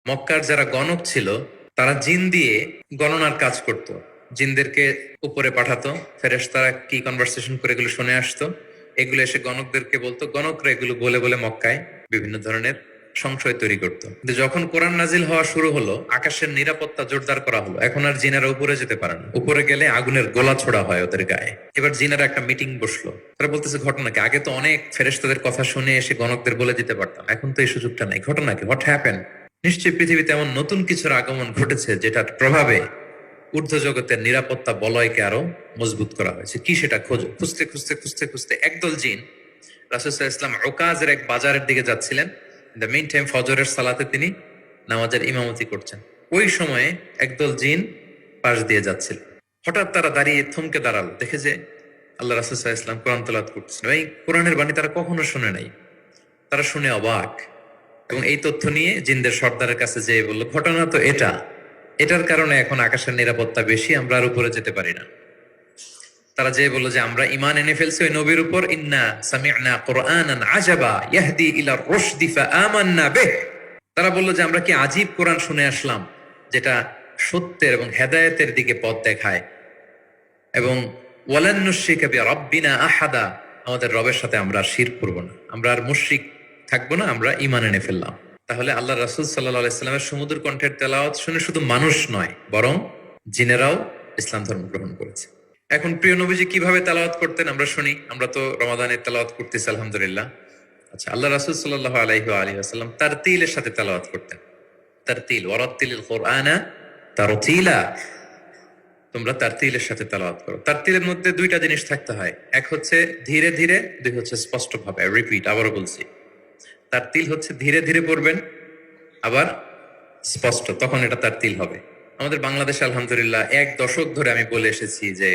মক্কার যারা গণক ছিল তারা জিন দিয়ে গণনার কাজ করত। জিনদেরকে উপরে পাঠাতো, ফেরেশতারা কি কনভারসেশন করে এগুলো শুনে আসতো, এগুলো এসে গণকদেরকে বলতো, গণকরা এগুলো বলে বলে মক্কায় বিভিন্ন ধরনের সংশয় তৈরি করতো। কিন্তু যখন কোরআন নাজিল হওয়া শুরু হলো, আকাশের নিরাপত্তা জোরদার করা হলো, এখন আর জিনেরা উপরে যেতে পারে না। উপরে গেলে আগুনের গোলা ছোড়া হয় ওদের গায়ে। এবার জিনেরা একটা মিটিং বসলো, তারা বলতেছে ঘটনা কি, আগে তো অনেক ফেরেশতাদের কথা শুনে এসে গণকদের বলে দিতে পারতাম, এখন তো এই সুযোগটা নেই, ঘটনা কি, হোয়াট হ্যাপেন? নিশ্চয়ই পৃথিবীতে এমন নতুন কিছুর আগমন ঘটেছে যেটার প্রভাবে ঊর্ধ্ব জগতের নিরাপত্তা বলয়কে আরো মজবুত করা হয়েছে। কি সেটা খোঁজো। খুঁজতে খুঁজতে খুঁজতে খুঁজতে একদল জিন রাসূল সাল্লাল্লাহু আলাইহি ওয়াসাল্লাম ওকাজের এক বাজারের দিকে যাচ্ছিলেন। ইন দ্য মিন টাইম ফজরের সালাতে তিনি নামাজের ইমামতি করছেন। ওই সময়ে একদল জিন পাশ দিয়ে যাচ্ছিল। হঠাৎ তারা দাঁড়িয়ে থমকে দাঁড়ালো, দেখে যে আল্লাহ রাসূল সাল্লাল্লাহু আলাইহি ওয়াসাল্লাম কোরআন তেলাওয়াত করতেছেন। এই কোরআনের বাণী তারা কখনো শুনে নাই। তারা শুনে অবাক, এবং এই তথ্য নিয়ে জিনদের সর্দারের কাছে যেয়ে বললো, ঘটনা তো এটা, এটার কারণে এখন আকাশের নিরাপত্তা বেশি, আমরা আর উপরে যেতে পারি না। তারা যেয়ে বললো যে আমরা ঈমান এনে ফেলছি ওই নবীর উপর, ইন্না সামি'না কুরআনান আজাবা ইয়াহদি ইলা রুশদি ফাআমান্না বিহ। তারা বললো যে আমরা কি আজীব কোরআন শুনে আসলাম, যেটা সত্যের এবং হেদায়েতের দিকে পথ দেখায়, এবং ওয়ালান নুশরিকা বিরাব্বিনা আহাদা, আমাদের রবের সাথে আমরা আর শিরক করব না, আমরা আর মুশরিক থাকবো না, আমরা ঈমান এনে ফেললাম। তাহলে আল্লাহ রাসূল সাল্লাল্লাহু আলাইহি সাল্লামের সুমধুর কণ্ঠের তেলাওয়াত শুনে শুধু মানুষ নয়, বরং জিনেরাও ইসলাম ধর্ম গ্রহণ করেছে। এখন প্রিয় নবীজি কিভাবে তেলাওয়াত করতেন আমরা শুনি। আমরা তো রমাদানের তেলাওয়াত করতেছি আলহামদুলিল্লাহ। আচ্ছা, আল্লাহ রাসূল সাল্লাল্লাহু আলাইহি ওয়া আলিহি ওয়াসাল্লাম তারতিলের সাথে তেলাওয়াত করতেন। তারতিল, ওয়ারাত্তিলিল কুরআনা তারতিলা, তোমরা তারতিলের সাথে তেলাওয়াত করো। তারতিলের মধ্যে দুইটা জিনিস থাকতে হয়, এক হচ্ছে ধীরে ধীরে, দুই হচ্ছে স্পষ্টভাবে। রিপিট, আবারও বলছি, তারতিল হচ্ছে ধীরে ধীরে পড়বেন, আবার স্পষ্ট, তখন এটা তারতিল হবে। আমাদের বাংলাদেশে আলহামদুলিল্লাহ এক দশক ধরে আমি বলে এসেছি যে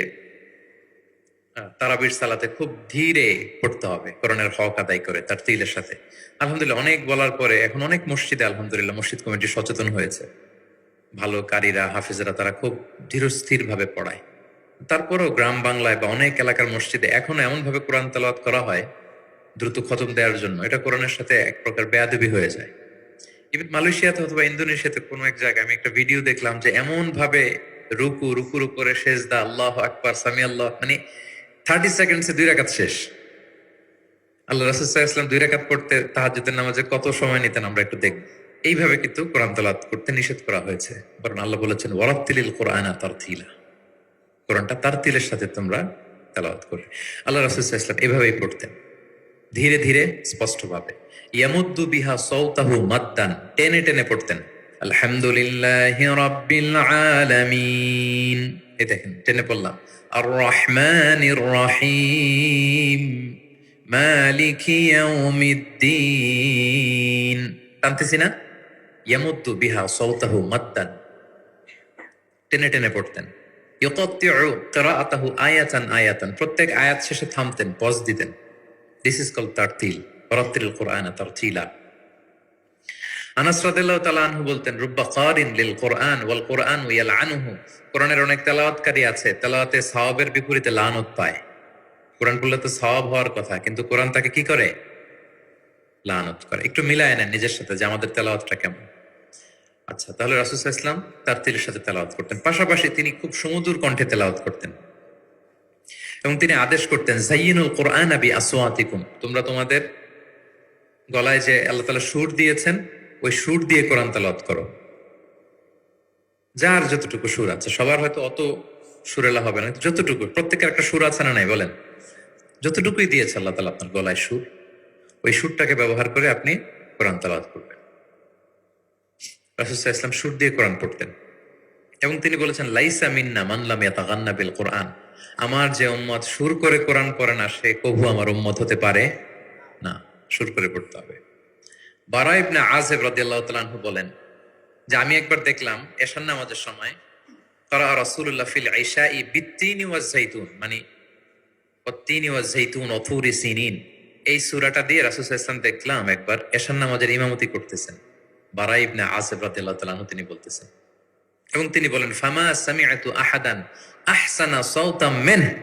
তারাবির সালাতে খুব ধীরে পড়তে হবে, কোরআনের হক আদায় করে তারতিলের সাথে। আলহামদুলিল্লাহ অনেক বলার পরে এখন অনেক মসজিদে আলহামদুলিল্লাহ মসজিদ কমিটি সচেতন হয়েছে, ভালো কারীরা, হাফিজরা, তারা খুব ধীরস্থির ভাবে পড়ায়। তারপরেও গ্রাম বাংলায় বা অনেক এলাকার মসজিদে এখনো এমন ভাবে কোরআন তেলাওয়াত করা হয় দ্রুত খতম দেওয়ার জন্য, এটা কোরআনের সাথে এক প্রকার বেয়াদবি হয়ে যায়। ইভেন মালয়েশিয়াতে অথবা ইন্দোনেশিয়াতে কোনো এক জায়গায় আমি একটা ভিডিও দেখলাম যে এমন ভাবে রুকুর উপরে সেজদা, আল্লাহু আকবার, সামি আল্লাহ, মানে 30 সেকেন্ডসে 2 রাকাত শেষ। আল্লাহ রাসূল সাল্লাল্লাহু আলাইহি ওয়াসাল্লাম 2 রাকাত পড়তে তাহাজ্জুদের নামাজে কত সময় নিতেন আমরা একটু দেখব। এইভাবে কিন্তু কোরআন তেলাওয়াত করতে নিষেধ করা হয়েছে, বরং আল্লাহ বলেছেন ওয়ারাত্তিলিল কুরআনা তারতিলা, কোরআনটা তারতিলের সাথে তোমরা তেলাওয়াত করবে। আল্লাহ রাসূল সাল্লাল্লাহু আলাইহি ওয়াসাল্লাম এভাবেই পড়তেন, ধীরে ধীরে স্পষ্টভাবে। ইয়ামুদ্দু বিহা সাওতাহু মাদ্দান, টেনে টেনে পড়তেন। আলহামদুলিল্লাহি রাব্বিল আলামিন, এই দেখেন টেনে পড়লাম। আর রহমানির রহিম মালিকি ইয়াউমিদ্দিন, টানতেছি না? ইয়ামুদ্দু বিহা সাওতাহু মাদ্দান, টেনে টেনে পড়তেন। ইউকাত্তিউ কিরাআতাহু আয়াতান আয়াতান, প্রত্যেক আয়াত শেষে থামতেন, পজ দিতেন। দিস ইজ কল্ড তারতিল, ওয়ারাত্তিলিল কুরআনা তারতিলা। আনাস রাদিয়াল্লাহু তাআলা আনহু বলতেন, রুব্বা কারিন লিল কুরআন ওয়াল কুরআনু ইয়ালআনুহু, কোরআনের অনেক তেলাওয়াতকারী আছে, তেলাওয়াতে সওয়াবের বিপরীতে লানত পায়। কোরআন পড়লে তো সওয়াব হওয়ার কথা, কিন্তু কোরআন তাকে কি করে? লানত করে। একটু মিলায় নেন নিজের সাথে যে আমাদের তেলাওয়াতটা কেমন। আচ্ছা, তাহলে রাসূল সাল্লাল্লাহু আলাইহি ওয়াসাল্লাম তারতিলের সাথে তেলাওয়াত করতেন, পাশাপাশি তিনি খুব সুমধুর কণ্ঠে তেলাওয়াত করতেন, এবং তিনি আদেশ করতেন, যায়িনুল কুরআনা বিআসওয়াতিকুম, তোমরা তোমাদের গলায় যে আল্লাহ তাআলা সুর দিয়েছেন ওই সুর দিয়ে কোরআন তেলাওয়াত করো। যার যতটুকু সুর আছে, সবার হয়তো অত সুরেলা হবে না, যতটুকু, প্রত্যেকের একটা সুর আছে না নাই বলেন? যতটুকুই দিয়েছে আল্লাহ তাআলা আপনার গলায় সুর, ওই সুরটাকে ব্যবহার করে আপনি কোরআন তেলাওয়াত করবেন। রাসূল সাল্লাল্লাহু আলাইহি ওয়াসাল্লাম সুর দিয়ে কোরআন পড়তেন, এবং তিনি বলেছেন, লাইসা মিন্না মান লাম ইয়াতাগান্না বিল কুরআন, আমার যে উম্মত সুর করে কোরআন পড়ে না সে কবু আমার উম্মত হতে পারে না, সুর করে পড়তে হবে। বারা ইবনে আযিব রাদিয়াল্লাহু তাআলা আনহু বলেন যে আমি একবার দেখলাম এশার নামাজের সময় তারা রাসূলুল্লাহ ফিল ইশাই বিত্তিনি ওয়াজ যাইতুন, মানে ওয়াত্তিনি ওয়াজ যাইতুন ওয়া তুরি সিনিন, এই সূরাটা দিয়ে রাসূল সাল্লাল্লাহু আলাইহি ওয়াসাল্লাম দেখলাম একবার এশার নামাজের ইমামতি করতেছেন। বারা ইবনে আযিব রাদিয়াল্লাহু তাআলা আনহু তিনি বলতেছেন, এবং তিনি বলেন, ফামা সামি'তু আহাদান আহসানা সাওতাম মিনহু,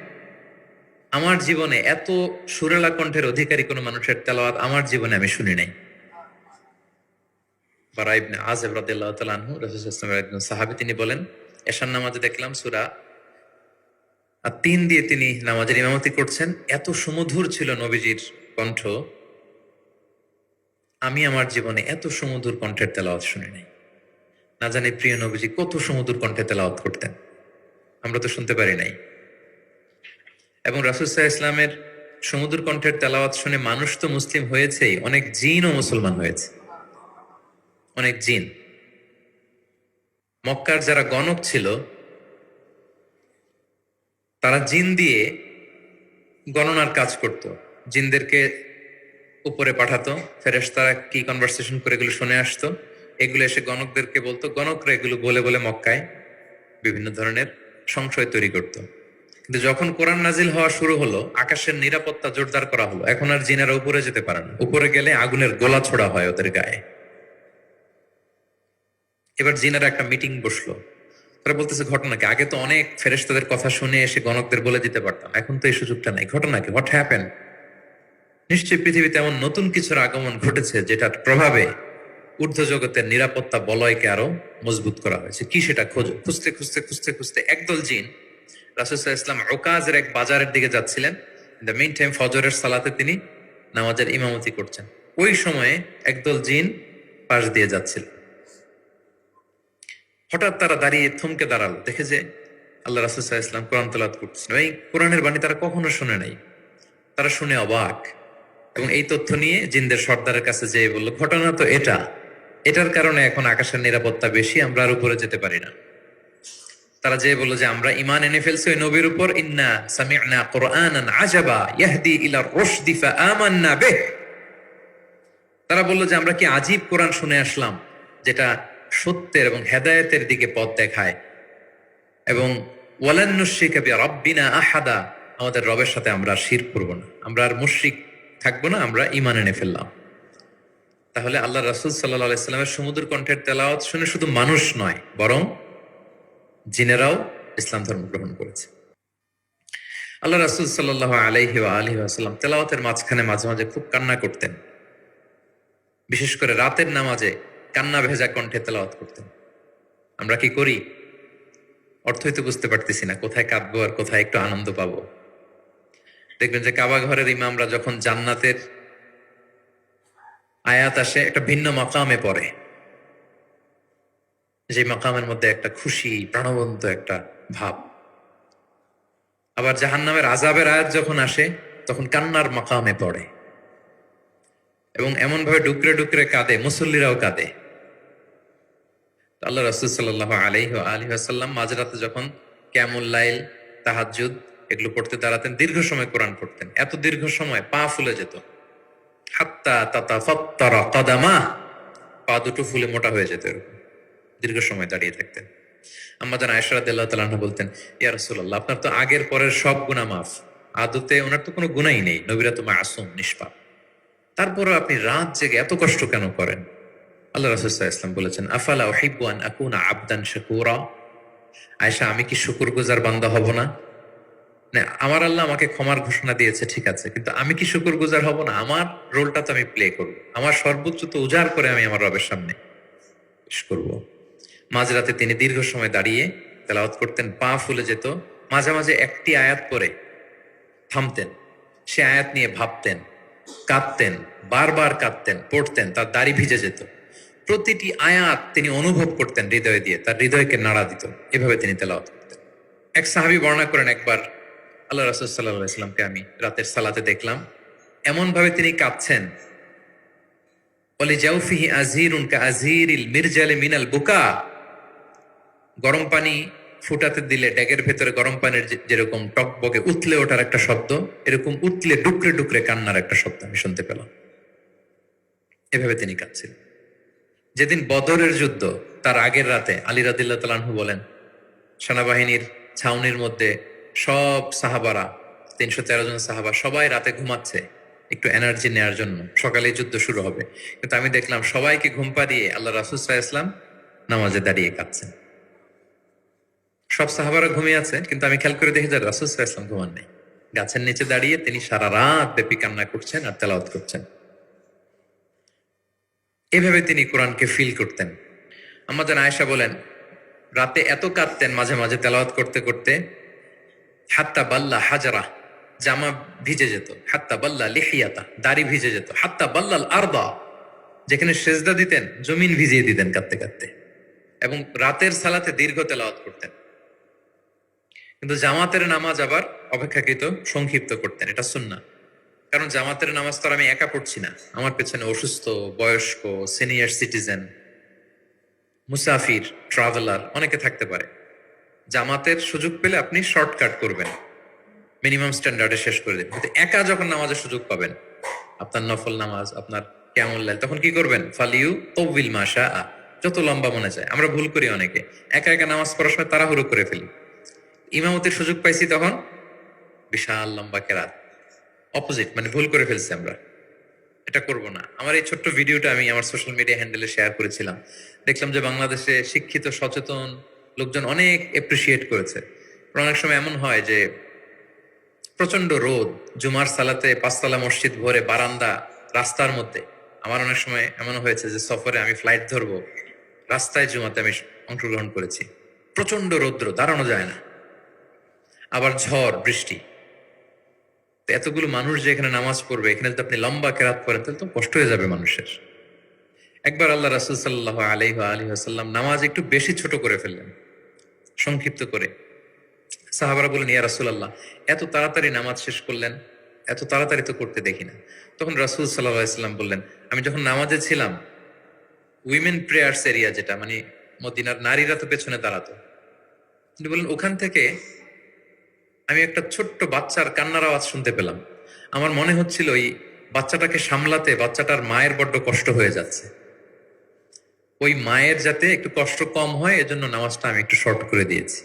আমার জীবনে এত সুরেলা কণ্ঠের অধিকারী কোন মানুষের তেলাওয়াত আমার জীবনে আমি শুনি নাই। বারা ইবনে আযিব রাদিয়াল্লাহু তাআলা আনহু, রাসূল সাল্লাল্লাহু আলাইহি ওয়াসাল্লামের একজন সাহাবী, তিনি বলেন, এশার নামাজে দেখলাম সূরা আত-তিন দিয়ে তিনি নামাজের ইমামতি করছেন। এত সুমধুর ছিল নবীজির কণ্ঠ, আমি আমার জীবনে এত সুমধুর কণ্ঠের তেলাওয়াত শুনি নাই। না জানি প্রিয় নবীজি কত সুমধুর কণ্ঠে তেলাওয়াত করতেন, আমরা তো শুনতে পারি নাই। এবং রাসূল সাল্লাল্লাহু আলাইহি ইসলামের সুমধুর কণ্ঠের তেলাওয়াত শুনে মানুষ তো মুসলিম হয়েছেই, অনেক জিনও মুসলমান হয়েছে। অনেক জিন, মক্কার যারা গণক ছিল, তারা জিন দিয়ে গণনার কাজ করত। জিনদেরকে উপরে পাঠাতো, ফেরেশতারা কি কনভারসেশন করে এগুলো শুনে আসতো, এগুলো এসে গণকদেরকে বলতো। গণকরা এগুলো বলে বলে মক্কায় বিভিন্ন ধরনের সংশয় তৈরি করত। কিন্তু যখন কোরআন নাজিল হওয়া শুরু হলো, আকাশের নিরাপত্তা জোরদার করা হলো, এখন আর জিনেরা উপরে যেতে পারে না। উপরে গেলে আগুনের গোলা ছোড়া হয় ওদের গায়ে। এবার জিনেরা একটা মিটিং বসলো, তারা বলতেছে ঘটনা কি? আগে তো অনেক ফেরেশতাদের কথা শুনে এসে গণকদের বলে দিতে পারতাম, এখন তো এই সুযোগটা নাই। ঘটনা কি? What happen? নিশ্চয়ই পৃথিবীতে এমন নতুন কিছুর আগমন ঘটেছে যেটার প্রভাবে ঊর্ধ্ব জগতের নিরাপত্তা বলয়কে আরো মজবুত করা হয়েছে। কি সেটা খোঁজো। খুঁজতে খুঁজতে খুঁজতে খুঁজতে একদল জিন রাসূল সাল্লাল্লাহু আলাইহি ওয়াসাল্লাম উকাজের এক বাজারের দিকে যাচ্ছিলেন। ইন দ্য মিন টাইম ফজরের সালাতে তিনি নামাজের ইমামতি করছেন। ওই সময়ে একদল জিন পাশ দিয়ে যাচ্ছিল। হঠাৎ তারা দাঁড়িয়ে থমকে দাঁড়ালো, দেখে যে আল্লাহ রাসূল সাল্লাল্লাহু আলাইহি ওয়াসাল্লাম কোরআন তেলাওয়াত করছেন। এই কোরআনের বাণী তারা কখনো শুনে নাই। তারা শুনে অবাক, এবং এই তথ্য নিয়ে জিনদের সর্দারের কাছে যেয়ে বলল, ঘটনা তো এটার কারণে এখন আকাশের নিরাপত্তা বেশি, আমরা আর উপরে যেতে পারি না। তারা যেয়ে বলল যে আমরা ঈমান এনে ফেলছি ওই নবীর উপর। ইন্না সামি'না কুরআনান আজাবা ইয়াহদি ইলা রুশদি ফাআমান্না বিহ। তারা বলল যে আমরা কি আজীব কোরআন শুনে আসলাম, যেটা সত্যের এবং হেদায়েতের দিকে পথ দেখায়। এবং ওয়ালান নুশরিকা বিরাব্বিনা আহাদা, আমাদের রবের সাথে আমরা আর শিরক করব না, আমরা আর মুশরিক থাকবো না, আমরা ঈমান এনে ফেললাম। তাহলে আল্লাহ রাসূল সাল্লাল্লাহু আলাইহি ওয়াসাল্লামের সুমধুর কণ্ঠের তেলাওয়াত শুনে শুধু মানুষ নয়, বরং জিনেরাও ইসলাম ধর্ম গ্রহণ করেছে। আল্লাহ রাসূল সাল্লাল্লাহু আলাইহি ওয়াসাল্লাম তেলাওয়াতের মাঝখানে মাঝে মাঝে খুব কান্না করতেন। বিশেষ করে রাতের নামাজে কান্না ভেজা কণ্ঠে তেলাওয়াত করতেন। আমরা কি করি? অর্থই তো বুঝতে পারতেছি না, কোথায় কাঁদবো আর কোথায় একটু আনন্দ পাবো। দেখবেন যে কাবা ঘরের ইমামরা যখন জান্নাতের আয়াত আসে, একটা ভিন্ন মাকামে পড়ে, যে মাকামের মধ্যে একটা খুশি প্রাণবন্ত একটা ভাব। আবার জাহান্নামের আযাবের আয়াত যখন আসে, তখন কান্নার মাকামে পড়ে, এবং এমন ভাবে ডুকরে ডুকরে কাঁদে, মুসল্লিরাও কাঁদে। আল্লাহ রাসূল সাল্লাল্লাহু আলাইহি ওয়াসাল্লাম মাঝরাতে যখন কিয়ামুল লাইল, তাহাজ্জুদ এগুলো পড়তে দাঁড়াতেন, দীর্ঘ সময় কোরআন পড়তেন। এত দীর্ঘ সময় পা ফুলে যেত, হাত্তা তাতাফাত্তারা কাদামা, পা দুটো ফুলে মোটা হয়ে যেত। এরকম দীর্ঘ সময় দাঁড়িয়ে থাকতেন। আম্মা জান আয়েশা রাদিয়াল্লাহু তাআলা আনহা বলতেন, ইয়া রাসূলুল্লাহ, আপনার তো আগের পরের সব গুনাহ মাফ, আদতে ওনার তো কোনো গুনাহই নেই, নবীরা তো মাসুম, নিষ্পাপ, তারপরও আপনি রাত জেগে এত কষ্ট কেন করেন? আল্লাহ রাসূল সাল্লাল্লাহু আলাইহি ওয়াসাল্লাম বলেছেন, আফালা উহিব্বু আন আকুনা আবদান শাকুরা। আয়েশা, আমি কি শুকরগুজার বান্দা হব না? না, আমার আল্লাহ আমাকে ক্ষমার ঘোষণা দিয়েছে, ঠিক আছে, কিন্তু আমি কি শুকরগুজার হব না? আমার রোলটা তো আমি প্লে করব, আমার সর্বোচ্চ তো উজাড় করে আমি আমার রবের সামনে পেশ করব। মাঝরাতে তিনি দীর্ঘ সময় দাঁড়িয়ে তেলাওয়াত করতেন, পা ফুলে যেত। মাঝে মাঝে একটি আয়াত পড়ে থামতেন, সে আয়াত নিয়ে ভাবতেন, কাঁদতেন, বারবার কাঁদতেন, পড়তেন, তার দাড়ি ভিজে যেত। প্রতিটি আয়াত তিনি অনুভব করতেন হৃদয় দিয়ে, তার হৃদয়কে নাড়া দিত। এভাবে তিনি তেলাওয়াত করতেন। এক সাহাবী বর্ণনা করেন, একবার আল্লাহ রাসূল সাল্লাল্লাহু আলাইহি ওয়াসাল্লামকে আমি রাতের সালাতে দেখলাম, এমন ভাবে তিনি কাঁদছেন, ওয়ালি জাওফিহি আযীরুন কাআযীরিল মিরজালি মিনাল বুকা। গরম পানি ফুটাতে দিলে ড্যাগের ভেতরে গরম পানির যেরকম টকবকে উতলে ওঠার একটা শব্দ, এরকম উতলে ডুকরে ডুকরে কান্নার একটা শব্দ আমি শুনতে পেলাম। এভাবে তিনি কাঁদছিলেন। যেদিন বদরের যুদ্ধ, তার আগের রাতে আলী রাদিয়াল্লাহু তাআলা আনহু বলেন, সেনাবাহিনীর ছাউনির মধ্যে সব সাহাবারা, 313 জন সাহাবা, সবাই রাতে ঘুমাচ্ছে একটু এনার্জি নেওয়ার জন্য, সকালে যুদ্ধ শুরু হবে। কিন্তু আমি দেখলাম সবাইকে ঘুম পাড়িয়ে আল্লাহ রাসূল সাল্লাল্লাহু আলাইহি ওয়াসাল্লাম নামাজে দাঁড়িয়ে কাঁদছেন। সব সাহাবারা ঘুমিয়ে আছে, কিন্তু আমি খেয়াল করে দেখি যে রাসূল সাল্লাল্লাহু আলাইহি ওয়াসাল্লাম ঘুমান নেই। গাছের নিচে দাঁড়িয়ে তিনি সারা রাত ব্যাপী কান্না করছেন আর তেলাওয়াত করছেন। এভাবে তিনি কোরআনকে ফিল করতেন। আমাদের আয়েশা বলেন, রাতে এত কাঁদতেন মাঝে মাঝে তেলাওয়াত করতে করতে, হাত্তা বাল্লা হাজারা, জামা ভিজে যেত, হাত্তা বাল্লা লিহিয়াতা, দাড়ি ভিজে যেত, হাত্তা বাল্লাল আরদা, যেখানে সেজদা দিতেন জমিন ভিজিয়ে দিতেন কাঁদতে কাঁদতে। এবং রাতের সালাতে দীর্ঘ তেলাওয়াত করতেন। কিন্তু জামাতের নামাজ আবার অপেক্ষাকৃত সংক্ষিপ্ত করতেন, এটা সুন্নাহ। কারণ জামাতের নামাজ তো আর আমি একা পড়ছি না, আমার পেছনে অসুস্থ, বয়স্ক, সিনিয়র সিটিজেন, মুসাফির, ট্রাভেলার অনেকে থাকতে পারে। জামাতের সুযোগ পেলে আপনি শর্টকাট করবেন, মিনিমাম স্ট্যান্ডার্ডে শেষ করে দেবেন। কিন্তু একা যখন নামাজের সুযোগ পাবেন, আপনার নফল নামাজ, আপনার কিয়ামুল লাইল, তখন কি করবেন? ফালিউ তৌবিল মাশা, যত লম্বা মনে চায়। আমরা ভুল করি অনেকে, একা একা নামাজ পড়ার সময় তাড়াহুড়ো করে ফেলি। ইমামতির সুযোগ পাইছি তখন বিশাল লম্বা কেরাত, অপোজিট, মানে ভুল করে ফেলছি আমরা। এটা করব না। আমার এই ছোট্ট ভিডিওটা আমি আমার সোশ্যাল মিডিয়া হ্যান্ডেলে শেয়ার করেছিলাম। দেখলাম যে বাংলাদেশে শিক্ষিত সচেতন লোকজন অনেক এপ্রিসিয়েট করেছে। অনেক সময় এমন হয় যে প্রচন্ড রোদ, জুমার সালাতে পাঁচতলা মসজিদ ভরে, বারান্দা, রাস্তার মধ্যে। আমার অনেক সময় এমন হয়েছে যে সফরে আমি ফ্লাইট ধরবো, রাস্তায় জুমাতে আমি অংশগ্রহণ করেছি। প্রচন্ড রৌদ্র, দাঁড়ানো যায় না, আবার ঝড় বৃষ্টি। তো এতগুলো মানুষ যে এখানে নামাজ পড়বে, এখানে যদি আপনি লম্বা কেরাত পড়েন তাহলে তো কষ্ট হয়ে যাবে মানুষের। একবার আল্লাহ রাসূল সাল্লাল্লাহু আলাইহি ওয়াসাল্লাম নামাজ একটু বেশি ছোট করে ফেললেন, সংক্ষিপ্ত করে। সাহাবারা বলেন, ইয়া রাসূলুল্লাহ, এত তাড়াতাড়ি নামাজ শেষ করলেন, এত তাড়াতাড়ি তো করতে দেখি না। তখন রাসূল সাল্লাল্লাহু আলাইহি ওয়াসাল্লাম বললেন, আমি যখন নামাজে ছিলাম, উইমেন প্রেয়ার্স এরিয়া, যেটা মানে মদিনার নারীরা তো পেছনে দাঁড়াতো, তিনি বললেন ওখান থেকে আমি একটা ছোট্ট বাচ্চার কান্নার আওয়াজ শুনতে পেলাম। আমার মনে হচ্ছিল ওই বাচ্চাটাকে সামলাতে বাচ্চাটার মায়ের বড্ড কষ্ট হয়ে যাচ্ছে, ওই মায়ের যাতে একটু কষ্ট কম হয় এজন্য নামাজটা আমি একটু শর্ট করে দিয়েছি।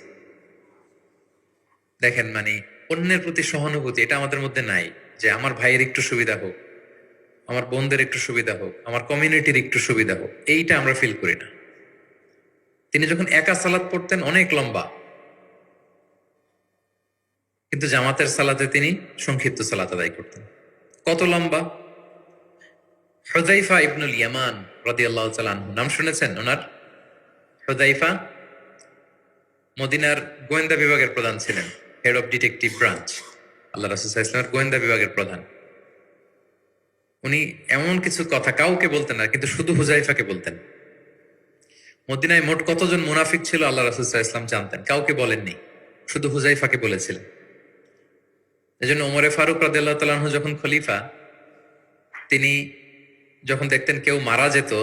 দেখেন, মানে অন্যের প্রতি সহানুভূতি এটা আমাদের মধ্যে নাই, যে আমার ভাইয়ের একটু সুবিধা হোক, আমার বোনদের একটু সুবিধা হোক, আমার কমিউনিটির একটু সুবিধা হোক, এইটা আমরা ফিল করি না। তিনি যখন একা সালাত পড়তেন অনেক লম্বা, কিন্তু জামাতের সালাতে তিনি সংক্ষিপ্ত সালাত আদায় করতেন। কত লম্বা? হুযায়ফা ইবনুল ইয়ামান রাদিয়াল্লাহু তাআলা আনহু, নাম শুনেছেন ওনার? হুযায়ফা মদিনার গোয়েন্দা বিভাগের প্রধান ছিলেন, হেড অফ ডিটেকটিভ ব্রাঞ্চ, আল্লাহ রাসূল সাল্লাল্লাহু আলাইহি ওয়াসাল্লামের গোয়েন্দা বিভাগের প্রধান। উনি এমন কিছু কথা কাউকে বলতেন না, কিন্তু শুধু হুযায়ফাকে বলতেন। মদিনায় মোট কতজন মুনাফিক ছিল আল্লাহ রাসূল সাল্লাল্লাহু আলাইহি ওয়াসাল্লাম জানতেন, কাউকে বলেননি, শুধু হুযায়ফাকে বলেছিলেন। এজন্য ওমরে ফারুক রাদিয়াল্লাহু তাআলা আনহু যখন খলিফা, তিনি যখন দেখতেন কেউ মারা যেত,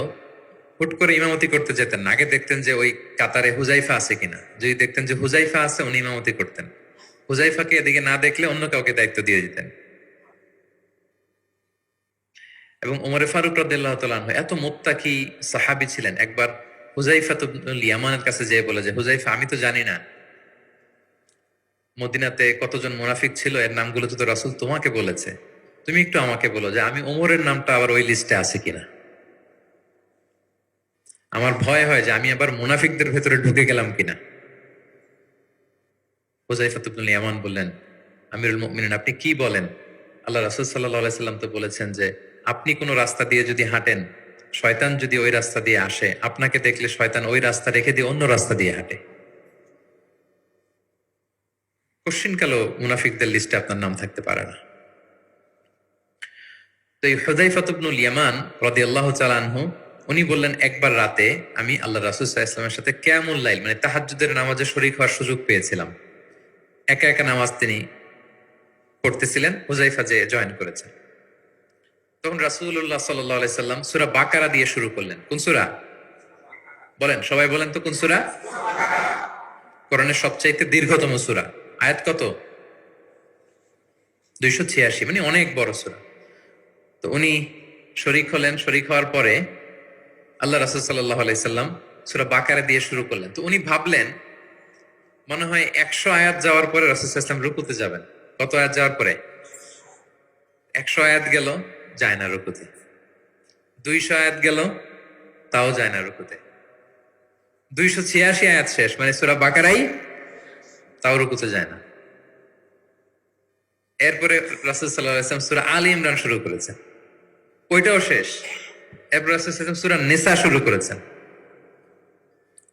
হুট করে ইমামতি করতে যেতেন না, আগে দেখতেন যে ওই কাতারে হুযায়ফা আছে কিনা। যদি দেখতেন যে হুযায়ফা আছে, উনি ইমামতি করতেন। হুযায়ফাকে এদিকে না দেখলে অন্য কাউকে দায়িত্ব দিয়ে দিতেন। এবং ওমরে ফারুক রাদিয়াল্লাহু তাআলা আনহু এত মুত্তাকি সাহাবী ছিলেন, একবার হুযায়ফা ইবনুল ইয়ামানের কাছে যেয়ে বলে যে, হুযায়ফা, আমি তো জানি না মদিনাতে কতজন মুনাফিক ছিল, এর নামগুলো তো রাসূল তোমাকে বলেছে, তুমি একটু আমাকে বলো যে আমি ওমরের নামটা আবার ওই লিস্টে আছে কিনা। আমার ভয় হয় যে আমি আবার মুনাফিকদের ভেতরে ঢুকে গেলাম কিনা। হুযায়ফা ইবনুল ইয়ামান বললেন, আমিরুল মুমিনিন, আপনি কি বলেন? আল্লাহ রাসূল সাল্লাল্লাহু আলাইহি সাল্লাম তো বলেছেন যে আপনি কোন রাস্তা দিয়ে যদি হাঁটেন, শয়তান যদি ওই রাস্তা দিয়ে আসে, আপনাকে দেখলে শয়তান ওই রাস্তা রেখে দিয়ে অন্য রাস্তা দিয়ে হাঁটে। কোশ্চিনকালেও মুনাফিকদের লিস্টে আপনার নাম থাকতে পারে না। তো এই হুযায়ফা ইবনুল ইয়ামান রাদিয়াল্লাহু তাআলা আনহু, উনি বললেন, একবার রাতে আমি আল্লাহ রাসূল সাল্লাল্লাহু আলাইহি ওয়াসাল্লামের সাথে কিয়ামুল লাইল, মানে তাহাজ্জুদের নামাজে শরীক হওয়ার সুযোগ পেয়েছিলাম। একা একা নামাজ তিনি পড়তেছিলেন, হুযায়ফা যে জয়েন করেছেন। তখন রাসূলুল্লাহ সাল্লাল্লাহু আলাইহি সাল্লাম সূরা বাকারা দিয়ে শুরু করলেন। কোন সূরা? বলেন, সবাই বলেন তো কোন সূরা? কোরআনের সবচাইতে দীর্ঘতম সূরা। আয়াত কত? 286, মানে অনেক বড় সূরা। তো উনি শরীক হলেন, শরীক হওয়ার পরে আল্লাহ রাসূল সাল্লাল্লাহু আলাইহি সাল্লাম সূরা বাকারা দিয়ে শুরু করলেন। তো উনি ভাবলেন মনে হয় 100 আয়াত যাওয়ার পরে রাসূল সাল্লাল্লাহু আলাইহি ওয়াসাল্লাম রুকুতে যাবেন। কত আয়াত যাওয়ার পরে? 100 আয়াত গেল, যায় না রুকুতে। 200 আয়াত গেল, তাও যায় না রুকুতে। 286 আয়াত শেষ, মানে সূরা বাকারাই, তাও রুকুতে যায় না। এরপরে রাসূল সাল্লাল্লাহু আলাইহি ওয়াসাল্লাম সূরা আলী ইমরান শুরু করেছেন, ওইটাও শেষ। এরপর রাসূলুল্লাহ সূরা নিসা শুরু করেছেন।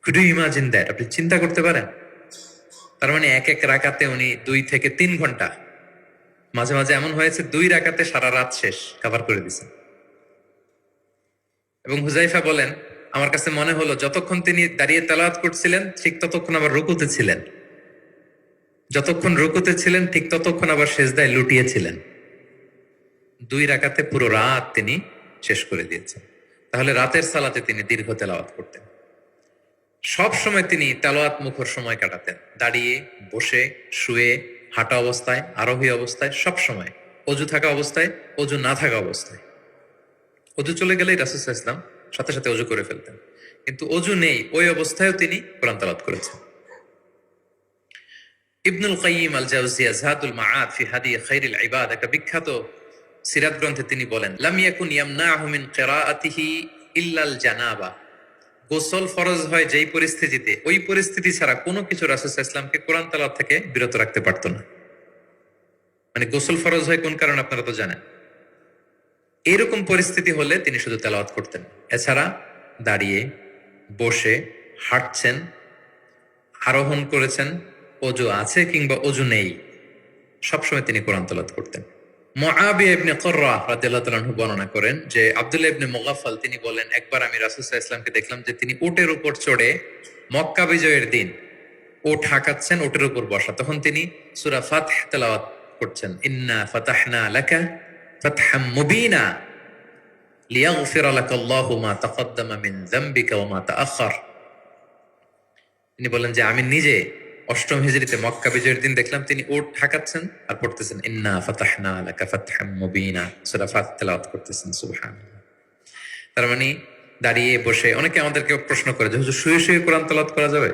Could you imagine that? আপনি চিন্তা করতে পারেন? তার মানে এক এক রাকাতে উনি 2 থেকে 3 ঘন্টা, মাঝে মাঝে এমন হয়েছে 2 রাকাতে সারা রাত শেষ কভার করে দিয়েছেন। এবং হুজাইফা বলেন, আমার কাছে মনে হলো যতক্ষণ তিনি দাঁড়িয়ে তেলাওয়াত করছিলেন ঠিক ততক্ষণ আবার রুকুতে ছিলেন, যতক্ষণ রুকুতে ছিলেন ঠিক ততক্ষণ আবার সেজদায় লুটিয়েছিলেন। 2 রাকাতে পুরো রাত তিনি শেষ করে দিয়েছেন। তাহলে রাতের সালাতে তিনি দীর্ঘ তেলাওয়াত করতেন। সব সময় তিনি তেলাওয়াত মুখর সময় কাটাতেন, দাঁড়িয়ে, বসে, শুয়ে, হাঁটা অবস্থায়, আরোহী অবস্থায়, সব সময়। অজু থাকা অবস্থায়, অজু না থাকা অবস্থায়। অজু চলে গেলেই রাসূল সাল্লাল্লাহু আলাইহি ওয়াসাল্লাম সাথে সাথে অজু করে ফেলতেন, কিন্তু অজু নেই ওই অবস্থায়ও তিনি কোরআন তেলাওয়াত করেছেন। ইবনুল কাইয়িম আল জাওজিয়া যাদুল মাআদ ফি হাদি খায়রিল ইবাদ, একটা বিখ্যাত সিরাত গ্রন্থে তিনি বলেন, লাম ইয়াকুন ইয়ামনাহু মিন কিরাআতিহি ইল্লাল জানাবা। গোসল ফরজ হয় যেই পরিস্থিতিতে, ওই পরিস্থিতি ছাড়া কোনো কিছু রাসূল সাল্লাল্লাহু আলাইহি ওয়াসাল্লামকে কোরআন তেলাওয়াত থেকে বিরত রাখতে পারতো না। মানে গোসল ফরজ হয় কোন কারণে আপনারা তো জানেন। এরকম পরিস্থিতি হলে তিনি শুধু তেলাওয়াত করতেন। এছাড়া দাঁড়িয়ে, বসে, হাঁটছেন, আরোহণ করেছেন, অজু আছে কিংবা অজু নেই, সবসময় তিনি কোরআন তেলাওয়াত করতেন। মুআবিয়া ইবনে কুররা রাদিয়াল্লাহু তাআলা আনহু বর্ণনা করেন যে আব্দুল্লাহ ইবনে মুগাফফাল তিনি বলেন, একবার আমি রাসূল সাল্লাল্লাহু আলাইহি ওয়াসাল্লামকে দেখলাম যে তিনি উটের উপর চড়ে মক্কা বিজয়ের দিন উট হাঁকাচ্ছেন, উটের উপর বসা। তখন তিনি সূরা ফাতহ তেলাওয়াত করছেন, ইন্না ফাতাহনা লাকা ফাতহাম মুবিনা লিয়াগফিরা লাকাল্লাহু মা তাকদ্দামা মিন যামবিকা ওয়া মা তাআখার। তিনি বলেন যে আমি নিজে অষ্টম হিজরিতে মক্কা বিজয়ের দিন দেখলাম তিনি উট হাঁকাচ্ছেন আর পড়তেছেন ইন্না ফাতাহনা লাকা ফাতহাম মুবিনা, সূরা ফাতহ তেলাওয়াত করতেছেন। সুবহানাল্লাহ। তার মানে দাঁড়িয়ে, বসে। অনেকে আমাদেরকে প্রশ্ন করে যে হুজুর শুয়ে শুয়ে কোরআন তেলাওয়াত করা যাবে?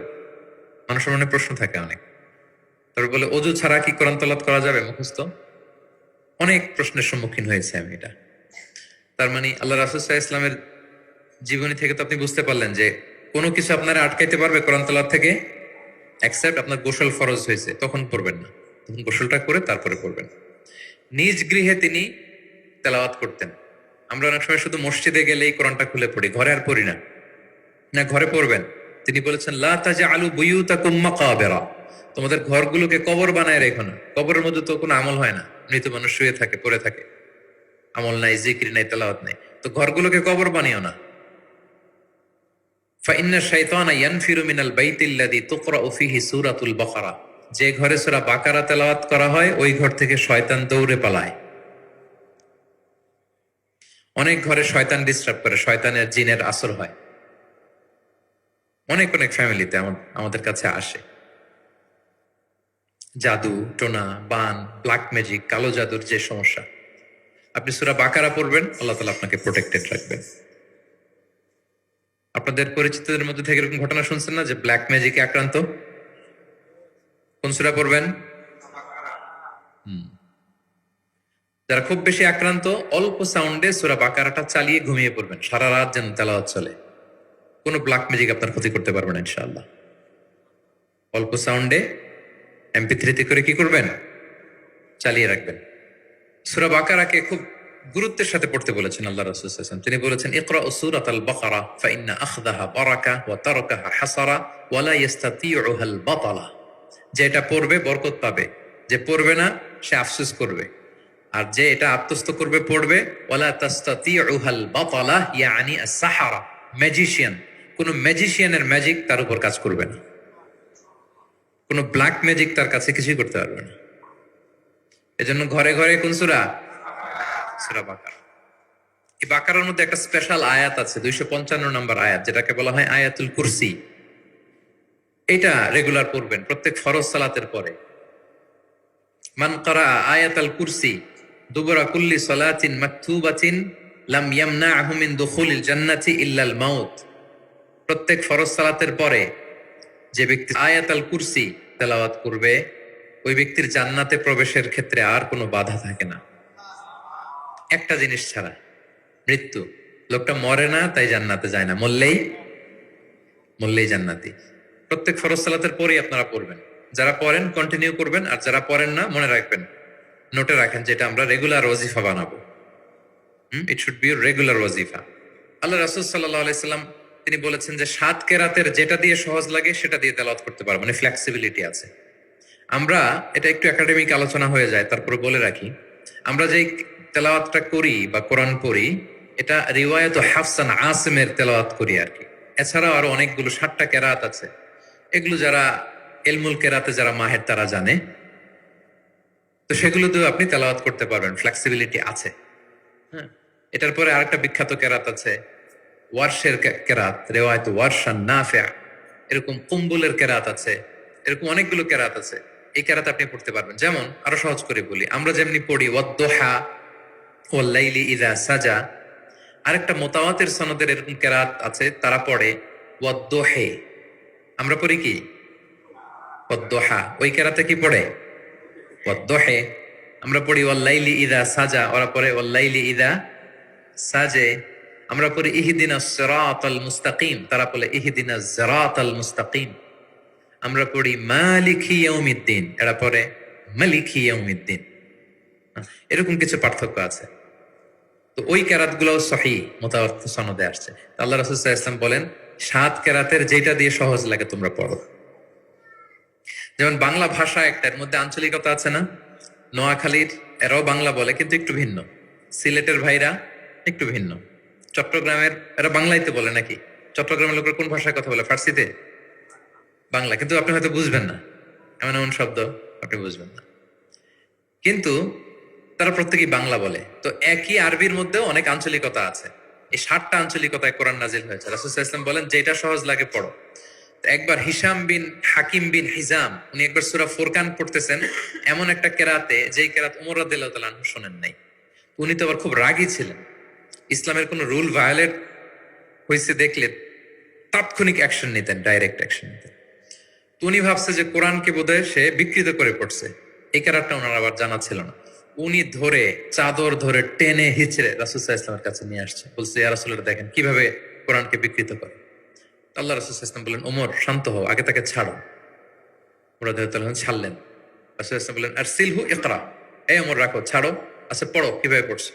মানুষের মনে প্রশ্ন থাকে অনেক। তারপর বলে অজু ছাড়া কি কোরআন তেলাওয়াত করা যাবে মুখস্থ? অনেক প্রশ্নের সম্মুখীন হয়েছে আমি এটা। তার মানে আল্লাহ রাসূল সাল্লাল্লাহু আলাইহি ওয়াসাল্লামের জীবনী থেকে তো আপনি বুঝতে পারলেন যে কোনো কিছু আপনারা আটকাইতে পারবে কোরআন তেলাওয়াত থেকে, এক্সেপ্ট আপনার গোসল ফরজ হয়েছে, তখন পড়বেন না, তখন গোসলটা করে তারপরে পড়বেন। নিজ গৃহে তিনি তেলাওয়াত করতেন। আমরা অনেক সময় শুধু মসজিদে গেলেই কোরআনটা খুলে পড়ি, ঘরে আর পড়ি না। না, ঘরে পড়বেন। তিনি বলেছেন লা তাজআলু বুয়ুতাকুম মাকাবিরা, তোমাদের ঘরগুলোকে কবর বানায় রেখো না। কবরের মধ্যে তো কোনো আমল হয় না, মৃত মানুষ শুয়ে থাকে, পড়ে থাকে, আমল নাই, জিকির নাই, তেলাওয়াত নাই, তো ঘরগুলোকে কবর বানিও না। ফাইন্না শাইতানা ইয়ানফিরু মিনাল বাইতিল্লাযী তুকরাউ ফীহি সূরাতুল বাকারা, যে ঘরে সূরা বাকারা তেলাওয়াত করা হয় ওই ঘর থেকে শয়তান দৌড়ে পালায়। অনেক ঘরে শয়তান ডিস্টার্ব করে, শয়তানের জিনের আসর হয়। অনেক অনেক ফ্যামিলিতে আমাদের কাছে আসে জাদু টোনা, বান, ব্ল্যাক ম্যাজিক, কালো জাদুর যে সমস্যা। আপনি সূরা বাকারা পড়বেন, আল্লাহ তাআলা আপনাকে প্রোটেক্টেড রাখবেন। আপনাদের পরিচিতদের মধ্যে থেকে এরকম ঘটনা শুনছেন না যে ব্ল্যাক ম্যাজিকে আক্রান্ত? কোন সূরা পড়বেন? যারা খুব বেশি আক্রান্ত, অল্প সাউন্ডে সূরা বাকারাটা চালিয়ে ঘুমিয়ে পড়বেন, সারা রাত যেন তেলাওয়াত চলে। কোনো ব্ল্যাক ম্যাজিক আপনার ক্ষতি করতে পারবে না ইনশাআল্লাহ। অল্প সাউন্ডে MP3 করে কি করবেন? চালিয়ে রাখবেন। সূরা বাকারাকে খুব গুরুত্বের সাথে পড়তে বলেছেন আল্লাহ রাসূল সাল্লাল্লাহু আলাইহি ওয়াসাল্লাম। তিনি বলেছেন ইকরাউ সূরাতাল বাকারা ফাইন্না আখযাহা বারাকা ওয়া তারাকাহা হাসারা ওয়া লা ইস্তাতিউহাল বাতালা। যে এটা পড়বে বরকত পাবে, যে পড়বে না সে আফসোস করবে। আর যে এটা আত্মস্থ করবে, পড়বে, ওয়ালা তাস্তাতিউহাল বাতালা ইয়ানি আস-সাহারা, ম্যাজিশিয়ান, কোন ম্যাজিশিয়ানের ম্যাজিক তার উপর কাজ করবে না, কোন ব্ল্যাক ম্যাজিক তার কাছে কিছুই করতে পারবে না। এজন্য ঘরে ঘরে কোন সূরা? সূরা বাকারা। এই বাকারার মধ্যে একটা স্পেশাল আয়াত আছে, 255 নম্বর আয়াত, যেটাকে বলা হয় আয়াতুল কুরসি। এটা রেগুলার পড়বেন প্রত্যেক ফরজ সালাতের পরে। মান ক্বারা আয়াতাল কুরসি দুবরা কুল্লি সালাতিন মাকতুবাতিন লাম ইয়ামনাহু মিন দুখুলিল জান্নাতি ইল্লাল মাউত। প্রত্যেক ফরজ সালাতের পরে যে ব্যক্তি আয়াতুল কুরসি তেলাওয়াত করবে, ওই ব্যক্তির জান্নাতে প্রবেশের ক্ষেত্রে আর কোনো বাধা থাকে না, একটা জিনিস ছাড়া, মৃত্যু। লোকটা মরে না তাই জান্নাতে যায় না, মরলেই জান্নাতি। প্রত্যেক ফরজ সালাতের পরেই আপনারা পড়বেন। যারা পড়েন কন্টিনিউ করবেন, আর যারা পড়েন না মনে রাখবেন, নোটে রাখেন, যেটা আমরা রেগুলার ওয়াজিফা বানাবো। ইট শুড বি রেগুলার ওয়াজিফা। আল্লাহ রাসূল সাল্লাল্লাহু আলাইহি সাল্লাম তিনি বলেছেন যে 7 কেরাতের যেটা দিয়ে সহজ লাগে সেটা দিয়ে তেলাওয়াত করতে পারবো, মানে ফ্লেক্সিবিলিটি আছে। আমরা এটা একটু একাডেমিক আলোচনা হয়ে যায়, তারপরে বলে রাখি, আমরা যে তেলাওয়াতটা করি বা কোরআন পড়ি এটা রিওয়ায়াত হাফসান আসিমের তেলাওয়াত করি আর কি। এছাড়াও আরো অনেকগুলো 7টা কেরাত আছে, এগুলো যারা এলমুল কেরাতে যারা মাহের তারা জানে, তো সেগুলোতেও আপনি তেলাওয়াত করতে পারবেন, ফ্লেক্সিবিলিটি আছে। হ্যাঁ, এটার পরে আরেকটা বিখ্যাত কেরাত আছে ওয়ার্শের কেরাত, রেওয়ায়ত ওয়ার্শান নাফিয়া, এরকম কুম্বুলের কেরাত আছে, এরকম অনেকগুলো কেরাত আছে। এই কেরাত আপনি পড়তে পারবেন। যেমন আরো সহজ করে বলি, আমরা যেমনি পড়ি ওয়াদ্দোহা ওয়াল লাইলি ইযা সাজা, আরেকটা মুতাওয়াতির সনদের এরকম কেরাত আছে, তারা পড়ে ওয়াদ্দোহে। আমরা পড়ি কি ওয়াদ্দোহা, ওই কেরাতে কি পড়ে ওয়াদ্দোহে। আমরা পড়ি ওয়াল লাইলি ইযা সাজা, ওরা পড়ে ওয়াল লাইলি ইযা সাজে। আমরা পড়ি ইহদিনাস সিরাতাল মুস্তাকিম, তারা বলে ইহদিনাস সিরাতাল মুস্তাকিম। আমরা পড়ি মালিকি ইয়াউমিদ্দিন, এরা পড়ে মালিকি ইয়াউমিদ্দিন। এরকম কিছু পার্থক্য আছে। তো ওই কেরাত গুলো সহিহ মুতাওয়াত্তির সনদে আসছে। আল্লাহ রাসূল সাল্লাল্লাহু আলাইহি ওয়াসাল্লাম বলেন 7 কেরাতের যেটা দিয়ে সহজ লাগে তোমরা পড়ো। যেমন বাংলা ভাষা একটা, এর মধ্যে আঞ্চলিকতা আছে না? নোয়াখালীর এরাও বাংলা বলে কিন্তু একটু ভিন্ন, সিলেটের ভাইরা একটু ভিন্ন, চট্টগ্রামের এরা বাংলাইতে বলে নাকি? চট্টগ্রামের লোকের কোন ভাষায় কথা বলে? ফার্সিতে? বাংলা, কিন্তু আপনি হয়তো বুঝবেন না, এমন এমন শব্দ আপনি বুঝবেন না, কিন্তু তারা প্রত্যেকেই বাংলা বলে। তো একই আরবির মধ্যেও অনেক আঞ্চলিকতা আছে। এই 7টা আঞ্চলিকতায় কোরআন নাজিল হয়েছে। রাসূল সাল্লাল্লাহু আলাইহি ওয়াসাল্লাম বলেন যেটা সহজ লাগে পড়ো। তো একবার হিশাম বিন হাকিম বিন হিজাম উনি একবার সূরা ফুরকান পড়তেছেন এমন একটা কেরাতে, যেই কেরাত ওমর রাদিয়াল্লাহু তাআলা আনহু শোনেন নাই। উনি তো আবার খুব রাগী ছিলেন, ইসলামের কোন রুল ভায়োলেট হয়েছে দেখলে তাৎক্ষণিক অ্যাকশন নিতেন, ডাইরেক্ট অ্যাকশন নিতেন। তো উনি ভাবছে যে কোরআনকে বোধহয় সে বিকৃত করে পড়ছে, এই কেরাতটা ওনার আবার জানা ছিল না। উনি ধরে চাদর ধরে টেনে হিচড়ে রাসূল সাল্লাল্লাহু আলাইহি ওয়াসাল্লামের কাছে নিয়ে আসছে, বলছে ইয়া রাসূলুল্লাহ দেখেন কিভাবে কোরআনকে বিকৃত করে। আল্লাহ রাসূল সাল্লাল্লাহু আলাইহি ওয়াসাল্লাম বললেন ওমর শান্ত হও, আগে তাকে ছাড়ো। ওমর রাদিয়াল্লাহু তাআলা ছাড়লেন। রাসূল সাল্লাল্লাহু আলাইহি ওয়াসাল্লাম বললেন আরসিলহু ইকরা, এই ওমর রাখো, ছাড়ো, আচ্ছা পড়ো কিভাবে পড়ছে।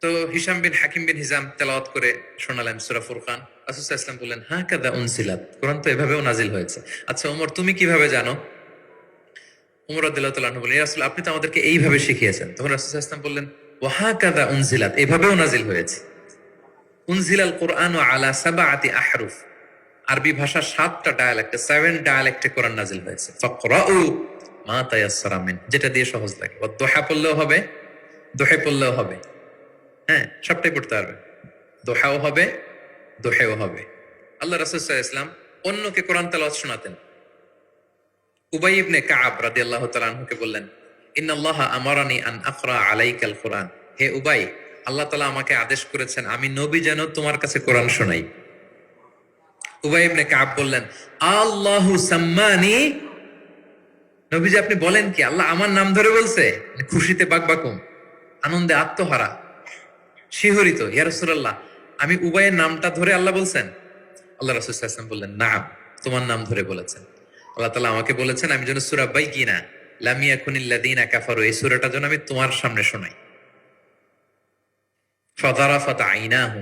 তো হিশাম বিন হাকিম বিন হিজাম তেলাওয়াত করে শোনালেন সূরা ফুরকান। রাসূল সাল্লাল্লাহু আলাইহি ওয়াসাল্লাম বললেন হাকাযা উনজিলাত, কোরআন তো এভাবেও নাজিল হয়েছে। আচ্ছা ওমর তুমি কিভাবে জানো? ওমর রাদিয়াল্লাহু তাআলা বললেন ইয়া রাসূল আপনি তো আমাদেরকে এইভাবে শিখিয়েছেন। তখন রাসূল সাল্লাল্লাহু আলাইহি ওয়াসাল্লাম বললেন ওয়া হাকাযা উনজিলাত, এভাবেও নাজিল হয়েছে। উনজিলাল কুরআনু আলা সাবআতি আহরুফ, আরবি ভাষা 7টা ডায়ালেক্টে, 7 ডায়ালেক্টে কোরআন নাজিল হয়েছে। ফাকরাউ মা তায়াসসারা মিন, যেটা দিয়ে সহজ লাগে। ওয়াদুহা পড়লেও হবে, দোহে পড়লেও হবে, হ্যাঁ সবটাই পড়তে পারবে, দোহাও হবে দোহেও হবে। আল্লাহ রাসূল সাল্লাল্লাহু আলাইহি ওয়াসাল্লাম অন্যকে কোরআন তেলাওয়াত শোনাতেন। উবাই ইবনে কাব রাদিয়াল্লাহু তাআলা আনহুকে বললেন ইন্নাল্লাহা আমারানি আন আকরা আলাইকাল কুরআন, হে উবাই আল্লাহ তাআলা আমাকে আদেশ করেছেন আমি নবী যেন তোমার কাছে কোরআন শোনাই। উবাই ইবনে কাব বললেন আল্লাহু সাম্মানি, নবীজি আপনি বলেন কি আল্লাহ আমার নাম ধরে বলছে? খুশিতে বাকবাকুম, আনন্দে আত্মহারা, শিহরিত, ইয়া রাসূলুল্লাহ আমি উবাইয়ের নামটা ধরে আল্লাহ বলছেন? আল্লাহ রাসূল সাল্লাল্লাহু আলাইহি ওয়াসাল্লাম বললেন নাম, তোমার নাম ধরে বলেছেন। আল্লাহ তাআলা আমাকে বলেছেন আমি যেন সূরা বাইয়িনা লাম ইয়াকুনিল লাযিনা কাফারু, এই সূরাটা যেন আমি তোমার সামনে শোনাই। ফাযারাফাত আইনাহু,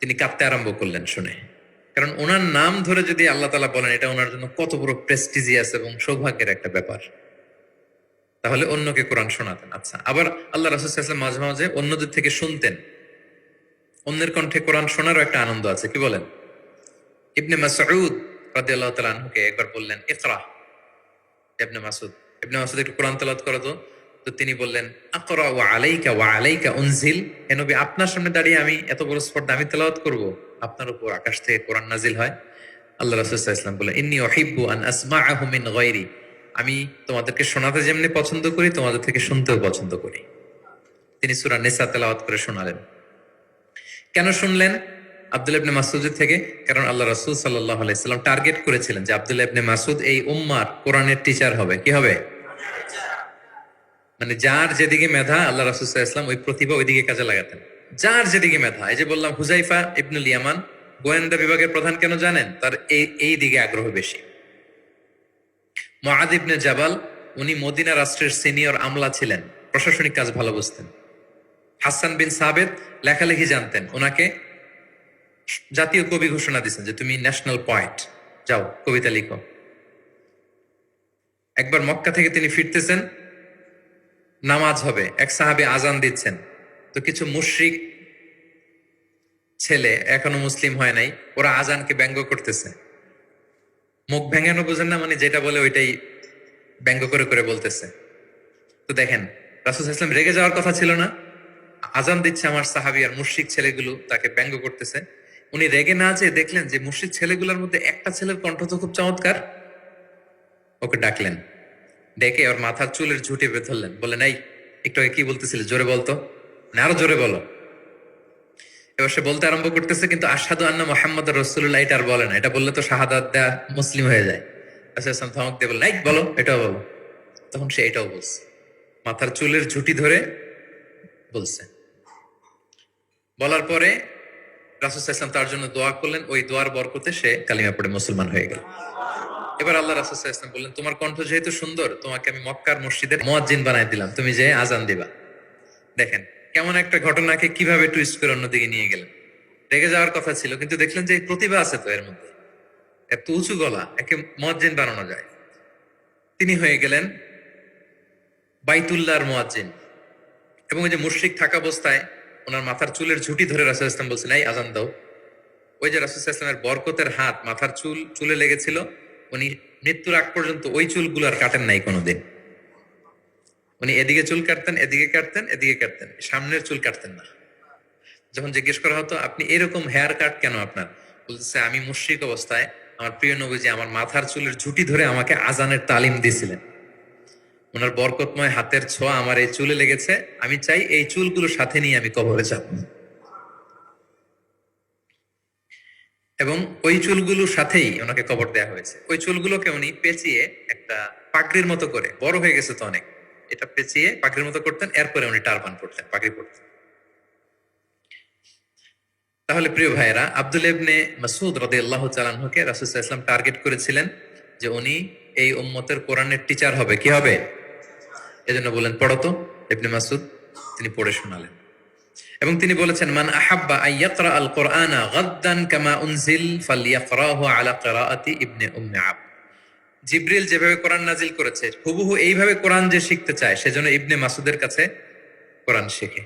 তিনি কাঁদতে আরম্ভ করলেন শুনে, কারণ ওনার নাম ধরে যদি আল্লাহ তাআলা বলেন এটা ওনার জন্য কত বড় প্রেস্টিজিয়াস এবং সৌভাগ্যের একটা ব্যাপার। তাহলে অন্যকে কোরআন শোনাতেন। আচ্ছা, আবার আল্লাহ রাসূল সাল্লাল্লাহু আলাইহি ওয়াসাল্লাম মাঝে মাঝে অন্যদের থেকে শুনতেন, অন্যের কণ্ঠে কোরআন শোনারও একটা আনন্দ আছে, কি বলেন? ইবনে মাসউদ রাদিয়াল্লাহু তাআলা আনহুকে একবার বললেন ইকরা, ইবনে মাসউদ একটু কোরআন তেলাওয়াত করো তো। তো তিনি বললেন আকরা ওয়া আলাইকা উনজিল, হে নবী আপনার সামনে দাঁড়িয়ে আমি এত বড় স্পর্ধা আমি তেলাওয়াত করব, আপনার উপর আকাশ থেকে কোরআন নাজিল হয়। আল্লাহ রাসূল সাল্লাল্লাহু আলাইহি ওয়াসাল্লাম বললেন ইন্নী উহিব্বু আন আসমাআহু মিন গায়রি, আমি তোমাদেরকে শোনাতে যেমনি পছন্দ করি তোমাদের থেকে শুনতেও পছন্দ করি। তিনি সূরা নিসা তেলাওয়াত করে শোনালেন। কেন শুনলেন আব্দুল্লাহ ইবনে মাসউদের থেকে? কারণ আল্লাহ রাসূল সাল্লাল্লাহু আলাইহি ওয়াসাল্লাম টার্গেট করেছিলেন যে আব্দুল্লাহ ইবনে মাসউদ এই উম্মার কোরআনের টিচার হবে। কি হবে? মানে যার যেদিকে মেধা আল্লাহ রাসূল সাল্লাল্লাহু আলাইহি ওয়াসাল্লাম ওই প্রতিভা ওইদিকে কাজে লাগাতেন। যার যেদিকে মেধা, এই যে বললাম হুযাইফা ইবনুল ইয়ামান গোয়েন্দা বিভাগের প্রধান, কেন জানেন? তার এই দিকে আগ্রহ বেশি। মুআয ইবনে জাবাল উনি মদিনা রাষ্ট্রের সিনিয়র আমলা ছিলেন, প্রশাসনিক কাজ ভালো বুঝতেন। হাসান বিন সাবেত লেখালেখি জানতেন, ওনাকে জাতীয় কবি ঘোষণা দিচ্ছেন যে তুমি ন্যাশনাল পয়েন্ট, যাও কবিতা লিখো। একবার মক্কা থেকে তিনি ফিরতেছেন, নামাজ হবে, এক সাহাবী আজান দিচ্ছেন, তো কিছু মুশরিক ছেলে এখনো মুসলিম হয় নাই, ওরা আজানকে ব্যঙ্গ করতেছে। মুখ ভেঙানো বোঝেন না, মানে যেটা বলে ওইটাই ব্যঙ্গ করে করে বলতেছে। তো দেখেন, রাসূল সাল্লাল্লাহু আলাইহি ওয়াসাল্লাম রেগে যাওয়ার কথা ছিল না, আজান দিচ্ছে আমার সাহাবী আর মুশরিক ছেলেগুলো তাকে ব্যঙ্গ করতেছে। উনি রেগে না যেয়ে দেখলেন যে মুশরিক ছেলেগুলোর মধ্যে একটা ছেলের কণ্ঠ তো খুব চমৎকার, ওকে ডাকলেন, ডেকে ওর মাথার চুলের ঝুঁটি বেঁধে ধরলেন, বললেন এই একটু আগে কি বলতেছিলে, জোরে বলতো, না আরো জোরে বলো। এবার সে বলতে আরম্ভ করতেছে, কিন্তু আশহাদু আন্না মুহাম্মাদুর রাসূলুল্লাহ এটা আর বলে না, এটা বললে তো শাহাদাত দেয়া মুসলিম হয়ে যায়। রাসূল সাল্লাল্লাহু আলাইহি ওয়াসাল্লাম ধমক দিয়ে বললেন, এই বলো, এটাও বলো। তখন সে এটাও বলছে, মাথার চুলের ঝুঁটি ধরে বলছে। বলার পরে রাসূল সাল্লাল্লাহু আলাইহি ওয়াসাল্লাম তার জন্য দোয়া করলেন, ওই দোয়ার বরকতে সে কালিমা পড়ে মুসলমান হয়ে গেল। এবার আল্লাহ রাসূল সাল্লাল্লাহু আলাইহি ওয়াসাল্লাম বললেন, তোমার কণ্ঠ যেহেতু সুন্দর, তোমাকে আমি মক্কার মসজিদের মুয়াজ্জিন বানাই দিলাম, তুমি যে আজান দিবা। দেখেন কেমন একটা ঘটনাকে কিভাবে টুইস্ট করে অন্যদিকে নিয়ে গেলেন। রেগে যাওয়ার কথা ছিল, কিন্তু দেখলেন যে প্রতিভা আছে তো এর মধ্যে, এত উঁচু গলা, একে মুয়াজ্জিন বানানো যায়। তিনি হয়ে গেলেন বাইতুল্লাহর মুয়াজ্জিন। এবং ওই যে মুশরিক থাকা অবস্থায় ওনার মাথার চুলের ঝুঁটি ধরে রাসূল সাল্লাল্লাহু আলাইহি ওয়াসাল্লাম বলছেন, এই আজান দাও। ওই যে রাসূল সাল্লাল্লাহু আলাইহি ওয়াসাল্লামের বরকতের হাত মাথার চুলে লেগেছিল, উনি মৃত্যুর আগ পর্যন্ত ওই চুলগুলো আর কাটেন নাই কোনোদিন। উনি এদিকে চুল কাটতেন, এদিকে কাটতেন, এদিকে কাটতেন, সামনের চুল কাটতেন না। যখন জিজ্ঞেস করা হতো আপনি এরকম হেয়ার কাট কেন আপনার, বলতেছে আমি মুশরিক অবস্থায় আমার প্রিয় নবীজি আমার মাথার চুলের ঝুঁটি ধরে আমাকে আজানের তালিম দিয়েছিলেন, ওনার বরকতময় হাতের ছোঁয়া আমার এই চুলে লেগেছে, আমি চাই এই চুলগুলো সাথে নিয়ে আমি কবরে যাব। এবং ওই চুলগুলোর সাথেই ওনাকে কবর দেওয়া হয়েছে। ওই চুলগুলোকে উনি পেঁচিয়ে একটা পাগড়ির মতো করে, বড় হয়ে গেছে তো অনেক, এটা পেঁচিয়ে পাগড়ির মতো করতেন, এরপরে উনি টারবান পড়তেন, পাগড়ি পড়তেন। তাহলে প্রিয় ভাইয়েরা, আব্দুল্লাহ ইবনে মাসউদ রাদিয়াল্লাহু তাআলা আনহুকে রাসূল সাল্লাল্লাহু আলাইহি ওয়াসাল্লাম টার্গেট করেছিলেন যে উনি এই উম্মতের কোরআনের টিচার হবে। কি হবে? এজন্য বলেন পড়ো তো। ইবনে মাসউদ তিনি পড়ে শোনালেন এবং তিনি বলেছেন, মান আহাব্বা আন ইয়াকরা আল কুরআনা গাদ্দান কামা উনজিল ফালইয়াকরাহু আলা কিরাআতি ইবনে উম্মি আবদ। জিবরিল যেভাবে কোরআন নাজিল করেছে হুবহু এইভাবে কোরআন যে শিখতে চায়, সেজন্য ইবনে মাসউদের কাছে কোরআন শেখে।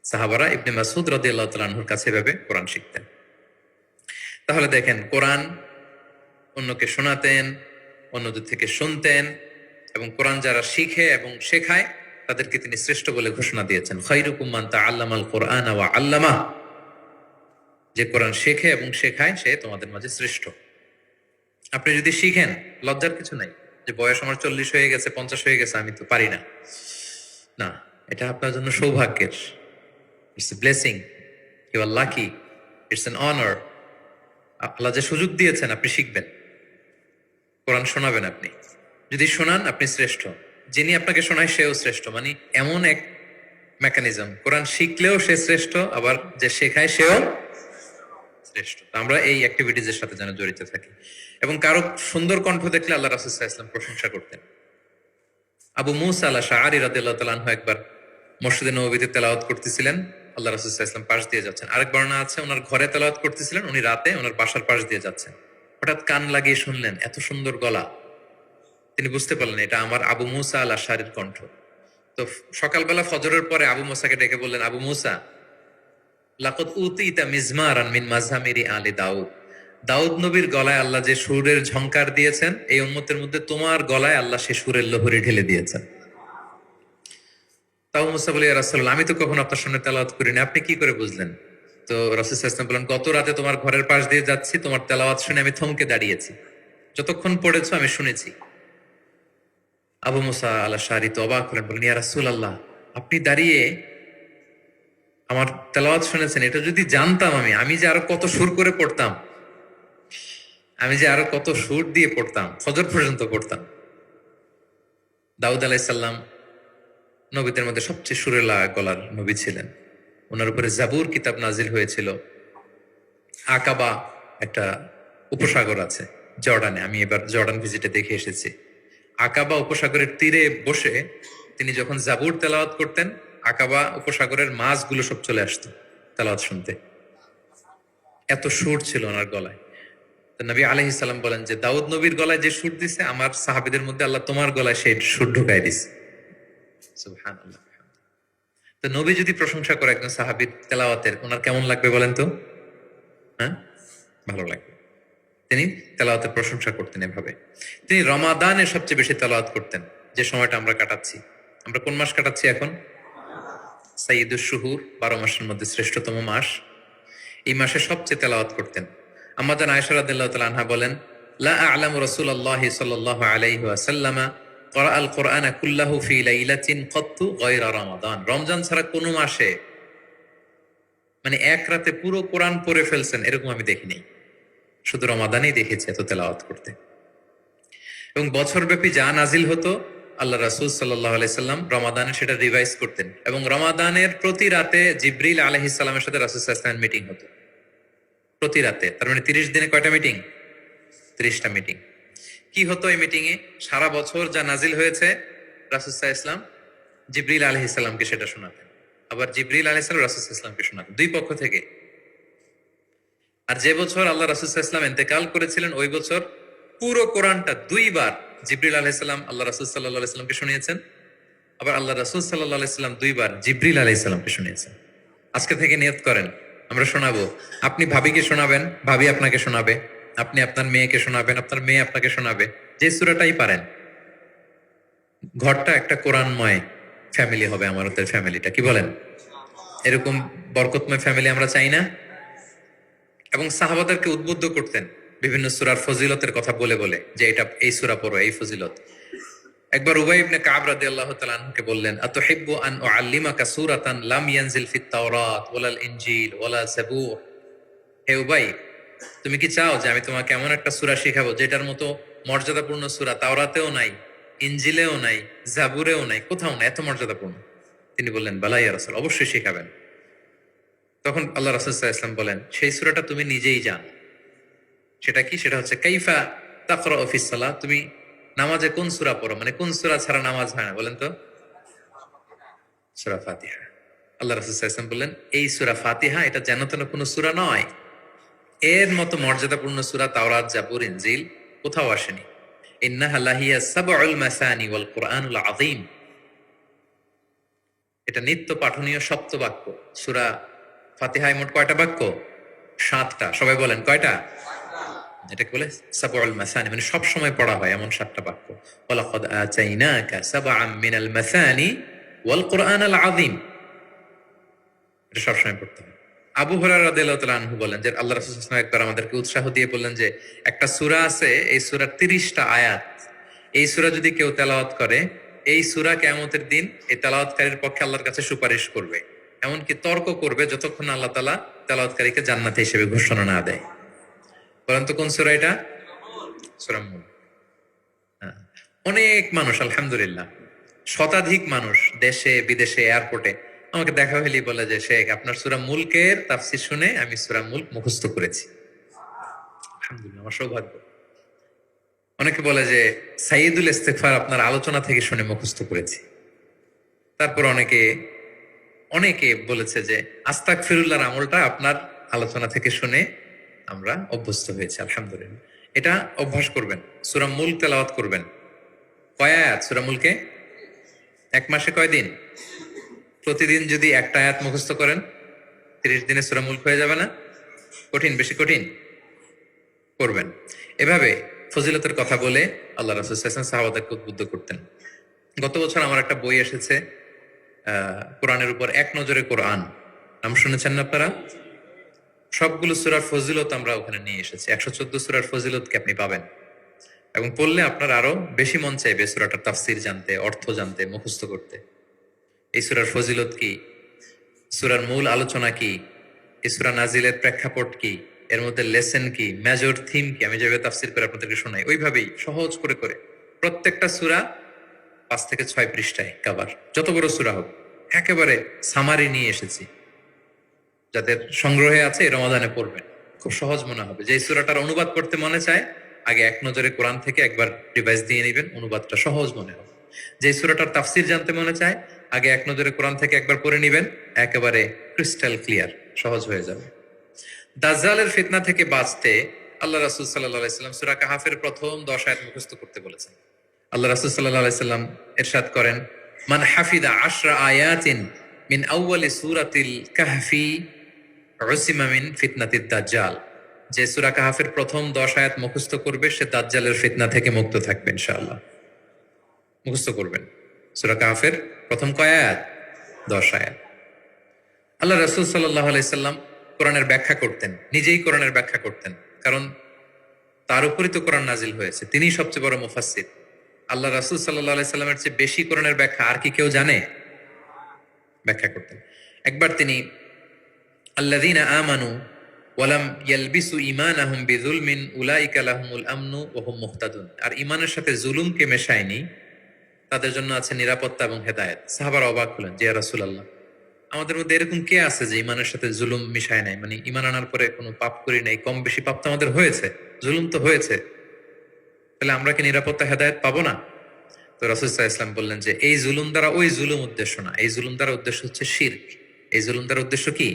সাহাবারা ইবনে মাসউদ রাদিয়াল্লাহু তাআলা আনহুর কাছে এভাবে কোরআন শিখতেন। তাহলে দেখেন, কোরআন অন্যকে শোনাতেন, অন্যদের থেকে শুনতেন, এবং কোরআন যারা শিখে এবং শেখায় তাদেরকে তিনি শ্রেষ্ঠ বলে ঘোষণা দিয়েছেন, খায়রুকুম মান তাআল্লামাল কুরআন ওয়া আল্লামা। যে কোরআন শেখে এবং শেখায় সে তোমাদের মাঝে শ্রেষ্ঠ। আপনি যদি শিখেন, লজ্জার কিছু নাই যে বয়স আমার 40 হয়ে গেছে, 50 হয়ে গেছে, আমি তো পারি না। না, এটা আপনার জন্য সৌভাগ্যের। It's a blessing, you are lucky, it's an honour. আল্লাহ যে সুযোগ দিয়েছেন আপনি শিখবেন, কোরআন শোনাবেন। আপনি যদি শোনান আপনি শ্রেষ্ঠ, যিনি আপনাকে শোনায় সেও শ্রেষ্ঠ। মানে এমন এক মেকানিজম, কোরআন শিখলেও সে শ্রেষ্ঠ, আবার যে শেখায় সেও শ্রেষ্ঠ। আমরা এই অ্যাক্টিভিটিজের সাথে যেন জড়িত থাকি। এবং কারো সুন্দর কণ্ঠ দেখলে আল্লাহ রাসূল সাল্লাল্লাহু আলাইহি ওয়াসাল্লাম প্রশংসা করতেন। আবু মুসা আল আশআরী রাদিয়াল্লাহু তাআলা আনহু একবার মসজিদে নববীতে তেলাওয়াত করতেছিলেন, আল্লাহ রাসূল সাল্লাল্লাহু আলাইহি ওয়াসাল্লাম পাশ দিয়ে যাচ্ছেন। আরেক বর্ণনা আছে ওনার ঘরে তেলাওয়াত করতেছিলেন, উনি রাতে ওনার বাসার পাশ দিয়ে যাচ্ছেন। হঠাৎ কান লাগিয়ে শুনলেন এত সুন্দর গলা, তিনি বুঝতে পারলেন এটা আমার আবু মুসা আল আশআরীর কণ্ঠ। তো সকালবেলা ফজরের পরে আবু মুসাকে ডেকে বললেন, আবু মুসা, লাকাদ উতিতা মিজমারান মিন মাযহামিরি আলি দাউদ। দাউদ নবীর গলায় আল্লাহ যে সুরের ঝংকার দিয়েছেন, এই উম্মতের মধ্যে তোমার গলায় আল্লাহ সে সুরের লোহরি ঢেলে দিয়েছেন। তাও মুসা বলে, ইয়া রাসূলুল্লাহ, আমি তো কখনো আপনার সামনে তেলাওয়াত করিনি, আপনি কি করে বুঝলেন? তো রাসূল সাল্লাল্লাহু আলাইহি ওয়াসাল্লাম বলেন, গত রাতে তোমার ঘরের পাশ দিয়ে যাচ্ছি, তোমার তেলাওয়াত শুনে আমি থমকে দাঁড়িয়েছি, যতক্ষণ পড়েছো আমি শুনেছি। আবু মুসা আল আশআরী তো অবাক হলেন, বলেন, ইয়া রাসূলুল্লাহ, আপনি দাঁড়িয়ে আমার তেলাওয়াত শুনেছেন, এটা যদি জানতাম আমি যে আরো কত সুর করে পড়তাম, আমি যে আরো কত সুর দিয়ে পড়তাম, ফজর পর্যন্ত পড়তাম। দাউদ আলাইহিস সালাম নবীদের মধ্যে সবচেয়ে সুরেলা গলার নবী ছিলেন। ওনার উপরে জাবুর কিতাব নাজিল হয়েছিল। আকাবা একটা উপসাগর আছে জর্ডানে, আমি এবার জর্ডান ভিজিটে দেখে এসেছি। আকাবা উপসাগরের তীরে বসে তিনি যখন জাবুর তেলাওয়াত করতেন, আকাবা উপসাগরের মাছগুলো সব চলে আসতো তেলাওয়াত শুনতে, এত সুর ছিল ওনার গলায়। তো নবী আলাইহিস সালাম বলেন যে দাউদ নবীর গলায় যে সুর দিছে, আমার সাহাবীদের মধ্যে আল্লাহ তোমার গলায় সেই সুর ঢুকাই দিছে। সুবহানাল্লাহ। তো নবী যদি প্রশংসা করে একজন সাহাবীর তেলাওয়াতের, ওনার কেমন লাগবে বলেন তো? হ্যাঁ, ভালো লাগবে। তিনি তেলাওয়াতের প্রশংসা করতেন এভাবে। তিনি রমাদানে সবচেয়ে বেশি তেলাওয়াত করতেন, যে সময়টা আমরা কাটাচ্ছি। আমরা কোন মাস কাটাচ্ছি এখন? সাইয়্যিদুশ শুহুর, 12 মাসের মধ্যে শ্রেষ্ঠতম মাস। এই মাসে সবচেয়ে তেলাওয়াত করতেন। আম্মা জান আয়েশা রাদিয়াল্লাহু তাআলা আনহা বলেন, লা আ'লামু রাসূলুল্লাহি সাল্লাল্লাহু আলাইহি ওয়াসাল্লাম ক্বরাআল কুরআনা কুল্লাহু ফি লাইলাতিন ক্বাত্তু গায়রা রমাদান। রমজান ছাড়া কোনো মাসে মানে এক রাতে পুরো কোরআন পড়ে ফেলছেন এরকম আমি দেখিনি, শুধু রমাদানেই দেখেছি এত তেলাওয়াত করতে। এবং বছরব্যাপী যা নাজিল হতো আল্লাহ রাসূল সাল্লাল্লাহু আলাইহি সাল্লাম রমাদানে সেটা রিভাইজ করতেন। এবং রমাদানের প্রতি রাতে জিবরিল আলাইহিস সালামের সাথে রাসূল সাল্লাল্লাহু আলাইহি ওয়াসাল্লামের মিটিং হতো প্রতি রাতে। তার মানে 30 দিনে কয়টা মিটিং? 30টা মিটিং। কি হতো এই মিটিং এ? সারা বছর যা নাজিল হয়েছে রাসূল সাল্লাল্লাহু আলাইহি ওয়াসাল্লাম জিবরিল আলাইহিস সালামকে সেটা শোনাতেন, আবার জিবরিল আলাইহিস সালাম রাসূল সাল্লাল্লাহু আলাইহি ওয়াসাল্লামকে শোনাতেন, দুই পক্ষ থেকে। আর যে বছর আল্লাহ রাসূল সাল্লাল্লাহু আলাইহি ওয়াসাল্লাম ইন্তেকাল করেছিলেন ওই বছর পুরো কোরআনটা দুইবার জিবরিল আলাইহিস সালাম আল্লাহ রাসূল সাল্লাল্লাহু আলাইহি ওয়াসাল্লামকে শুনিয়েছেন, আবার আল্লাহ রাসূল সাল্লাল্লাহু আলাইহি ওয়াসাল্লাম দুইবার জিবরিল আলাইহিস সালামকে শুনিয়েছেন। আজকে থেকে নিয়ত করেন আমরা শোনাবো। আপনি ভাবিকে শোনাবেন, ভাবি আপনাকে শোনাবে, আপনি আপনার মেয়েকে শোনাবেন, আপনার মেয়ে আপনাকে শোনাবে, যে সূরাটাই পারেন। ঘরটা একটা কোরআনময় ফ্যামিলি হবে, আমাদের ফ্যামিলিটা, কি বলেন? এরকম বরকতময় ফ্যামিলি আমরা চাই না? এবং সাহাবাদেরকে উদ্বুদ্ধ করতেন বিভিন্ন সূরার ফজিলতের কথা বলে বলে, যে এটা এই সূরা পড়ো, এই ফজিলত। একবার উবাই ইবনে কাব রাদিয়াল্লাহু তাআলা আনহুকে বললেন, আতুহিব্বু আন উআল্লিমাকা সূরাতান লাম ইয়ানজিল ফিত তাওরাত ওয়ালাল ইনজিল ওয়ালা যাবুর। হে উবাই, তুমি কি চাও যে আমি তোমাকে এমন একটা সূরা শেখাবো যেটার মতো মর্যাদাপূর্ণ সূরা তাওরাতেও নাই, ইনজিলেও নাই, জাবুরেও নাই, কোথাও নাই, এত মর্যাদাপূর্ণ? তিনি বললেন, বালা ইয়া রাসূল, অবশ্যই শেখাবেন। তখন আল্লাহ রাসূল সাল্লাল্লাহু আলাইহি ওয়াসাল্লাম বলেন, সেই সূরাটা তুমি নিজেই জানো। সেটা কি? সেটা হচ্ছে কাইফা তাকরাউ ফিস সালাত। তুমি নামাজে কোন সূরা পড়ো, মানে কোন সূরা ছাড়া নামাজ হয় না, বলেন তো? সূরা ফাতিহা। আল্লাহ রাসূল সাল্লাল্লাহু আলাইহি ওয়াসাল্লাম বললেন, এই সূরা ফাতিহা এটা যেন তেন কোনো সূরা নয়, এর মতো মর্যাদাপূর্ণ সূরা তাওরাত, জাবুর, ইনজিল কোথাও আসেনি। ইন্নাহা লাহিয়া সাবউল মাসানি ওয়াল কুরআনুল আযীম। এটা নিত্য পাঠনীয় সপ্তবাক্য। সূরা ফাতিহায় মোট কয়টা বাক্য? 7টা। সবাই বলেন কয়টা? এটাকে বলে সাবউল মাসানি, মানে সব সময় পড়া হয় এমন 7টা বাক্য। ওয়ালাকাদ আতাইনাকা সাবআম মিনাল মাসানি ওয়াল কুরআনুল আযীম। এটা সব সময় পড়তে হয়। আবু হুরায়রা রাদিয়াল্লাহু তাআলা আনহু বলেন যে আল্লাহ রাসূল সাল্লাল্লাহু আলাইহি ওয়াসাল্লাম একবার আমাদেরকে উৎসাহ দিয়ে বললেন যে একটা সূরা আছে, এই সূরার 30টা আয়াত, এই সূরা যদি কেউ তেলাওয়াত করে, এই সূরা কিয়ামতের দিন এই তেলাওয়াতকারীর পক্ষে আল্লাহর কাছে সুপারিশ করবে, এমনকি তর্ক করবে যতক্ষণ আল্লাহ তাআলা তেলাওয়াতকারীকে জান্নাতি হিসেবে ঘোষণা না দেয়। বলেন তো কোন সূরা এটা? সূরা মুলক। হ্যাঁ। অনেক মানুষ, আলহামদুলিল্লাহ শতাধিক মানুষ দেশে বিদেশে এয়ারপোর্টে আমাকে দেখা হলেই বলে যে শেখ আপনার সূরা মুলকের তাফসীর শুনে আমি সূরা মুলক মুখস্থ করেছি। আলহামদুলিল্লাহ, আমার সৌভাগ্য। অনেকে বলে যে সাইয়্যিদুল ইস্তিগফার আপনার আলোচনা থেকে শুনে মুখস্থ করেছি। তারপর অনেকে অনেকে বলেছে যে আস্তাগফিরুল্লাহর আমলটা আপনার আলোচনা থেকে শুনে আমরা অভ্যস্ত হয়েছি। আলহামদুলিল্লাহ, এটা অভ্যাস করবেন। সূরা মুলক তেলাওয়াত করবেন। কয় আয়াত সূরা মুলকে? এক মাসে কয় দিন? প্রতিদিন যদি একটা আয়াত মুখস্থ করেন 30 দিনে সূরা মুলক হয়ে যাবে না? কঠিন? বেশি কঠিন? করবেন। এভাবে ফজিলতের কথা বলে আল্লাহ রাসূল সাল্লাল্লাহু আলাইহি ওয়াসাল্লাম সাহাবাদেরকে উদ্বুদ্ধ করতেন। গত বছর আমার একটা বই এসেছে, কোরআনের উপর এক নজরে কোরআন, নাম শুনেছেন না আপনারা? সবগুলো সূরার ফজিলত আমরা ওখানে নিয়ে এসেছি। 114 সূরার ফজিলতকে আপনি পাবেন, এবং পড়লে আপনার আরো বেশি মন চাইবে সূরাটার তাফসীর জানতে, অর্থ জানতে, মুখস্থ করতে। এই সূরার ফজিলত কি, সূরার মূল আলোচনা কি, এই সূরা নাজিলের প্রেক্ষাপট কি, এর মধ্যে লেসন কি, মেজর থিম কি, আমি যেভাবে তাফসীর করে আপনাদেরকে শোনাই ওইভাবেই সহজ করে করে প্রত্যেকটা সূরা 5 থেকে 6 পৃষ্ঠায় কভার, যত বড় সূরা হোক একেবারে সামারি নিয়ে এসেছি। যাদের সংগ্রহে আছে এই রমাদানে পড়বেন, খুব সহজ মনে হবে। যে সূরাটার অনুবাদ করতে মনে চায় আগে এক নজরে কোরআন থেকে একবার রিভাইজ দিয়ে নেবেন, অনুবাদটা সহজ মনে হবে। যে সূরাটার তাফসীর জানতে মনে চায় আগে এক নজরে কোরআন থেকে একবার পড়ে নিবেন, একেবারে ক্রিস্টাল ক্লিয়ার, সহজ হয়ে যাবে। দাজ্জালের ফিতনা থেকে বাঁচতে আল্লাহ রাসূল সাল্লাল্লাহু আলাইহি সাল্লাম সূরা কাহাফের প্রথম 10 আয়াত মুখস্থ করতে বলেছেন। আল্লাহ রাসূল সাল্লাল্লাহু আলাইহি সাল্লাম ইরশাদ করেন, মান হাফিদা 10 আয়াতিন মিন আউয়ালি সূরাতিল কাহফি উসিমা মিন ফিতনাতিদ দাজ্জাল। যে সূরা কাহাফের প্রথম 10 আয়াত মুখস্থ করবে সে দাজ্জালের ফিতনা থেকে মুক্ত থাকবে ইনশাআল্লাহ। মুখস্থ করবেন সূরা কাহাফের প্রথম কয় আয়াত? 10 আয়াত। আল্লাহ রাসূল সাল্লাল্লাহু আলাইহি সাল্লাম কোরআনের ব্যাখ্যা করতেন, নিজেই কোরআনের ব্যাখ্যা করতেন, কারণ তার উপরই তো কোরআন নাজিল হয়েছে, তিনিই সবচেয়ে বড় মুফাসসির। আল্লাহ রাসূল সাল্লাল্লাহু আলাইহি সাল্লামের চেয়ে বেশি কোরআনের ব্যাখ্যা আর কি কেউ জানে? ব্যাখ্যা করতেন। একবার তিনি আল্লাযীনা আমানু ওয়া লাম ইয়ালবিসু ঈমানাহুম বিযুলমিন উলাইকা লাহুমুল আমনু ওয়া হুম মুহতাদুন। আর ঈমানের সাথে জুলুমকে মেশায়নি, তাদের জন্য আছে নিরাপত্তা এবং হেদায়েত। সাহাবারা অবাক হলেন, যে ইয়া রাসূলুল্লাহ, আমাদের মধ্যে এরকম কে আছে যে ঈমানের সাথে জুলুম মিশায় নাই, মানে ঈমান আনার পরে কোনো পাপ করি নাই, কম বেশি পাপ তো আমাদের হয়েছে, জুলুম তো হয়েছে, তাহলে আমরা কি নিরাপত্তা হেদায়েত পাবো না? তো রাসূল সাল্লাল্লাহু আলাইহি ওয়াসাল্লাম বললেন যে এই জুলুম দ্বারা ওই জুলুম উদ্দেশ্য না, এই জুলুম দ্বারা উদ্দেশ্য হচ্ছে শিরক। এই জুলুম দ্বারা উদ্দেশ্য কি?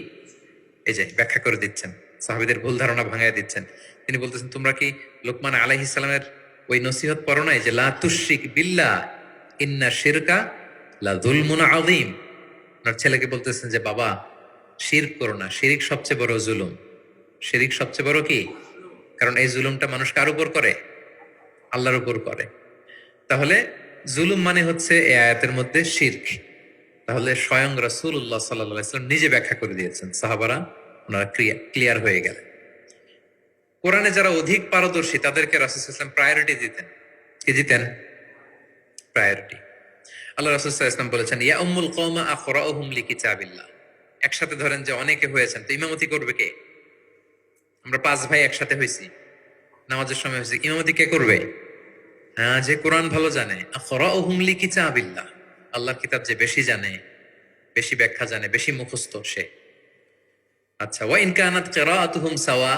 এই যে ব্যাখ্যা করে দিচ্ছেন, সাহাবীদের ভুল ধারণা ভাঙায় দিচ্ছেন। তিনি বলতেছেন, তোমরা কি লোকমান আলাইহিস সালামের ওই নসিহত পড়ো নাই যে লা তুশরিক বিল্লাহ ইন্না শিরকা লা যুলমুন আযীম? ওনার ছেলেকে বলতেছেন যে বাবা, শিরক করো না, শিরিক সবচেয়ে বড় জুলুম। শিরিক সবচেয়ে বড় কি? কারণ এই জুলুমটা মানুষ কার উপর করে? আল্লাহর উপর করে। তাহলে জুলুম মানে হচ্ছে এই আয়াতের মধ্যে শিরক। তাহলে স্বয়ং রাসূলুল্লাহ সাল্লাল্লাহু আলাইহি ওয়াসাল্লাম নিজে ব্যাখ্যা করে দিয়েছেন, সাহাবারা ওনারা ক্লিয়ার হয়ে গেলেন। কোরআনে যারা অধিক পারদর্শী তাদেরকে রাসূল সাল্লাল্লাহু আলাইহি ওয়াসাল্লাম প্রায়োরিটি দিতেন। কি দিতেন? প্রায়োরিটি। আল্লাহ রাসূল সাল্লাল্লাহু আলাইহি ওয়াসাল্লাম বলেছেন, ইয়া উম্মুল কওমা আকরাউহুম লিকিতাবিল্লাহ। একসাথে ধরেন যে অনেকে হয়েছেন, তো ইমামতি করবে কে? আমরা 5 ভাই একসাথে হইছি, নামাজের সময় হয়েছে, ইমামতি কে করবে? হ্যাঁ, যে কোরআন ভালো জানে। আকরাউহুম লিকিতাবিল্লাহ, আল্লাহর কিতাব যে বেশি জানে, বেশি ব্যাখ্যা জানে, বেশি মুখস্থ সে। আচ্ছা, ওয়া ইন কানাত কিরাআতুহুম সাওয়া,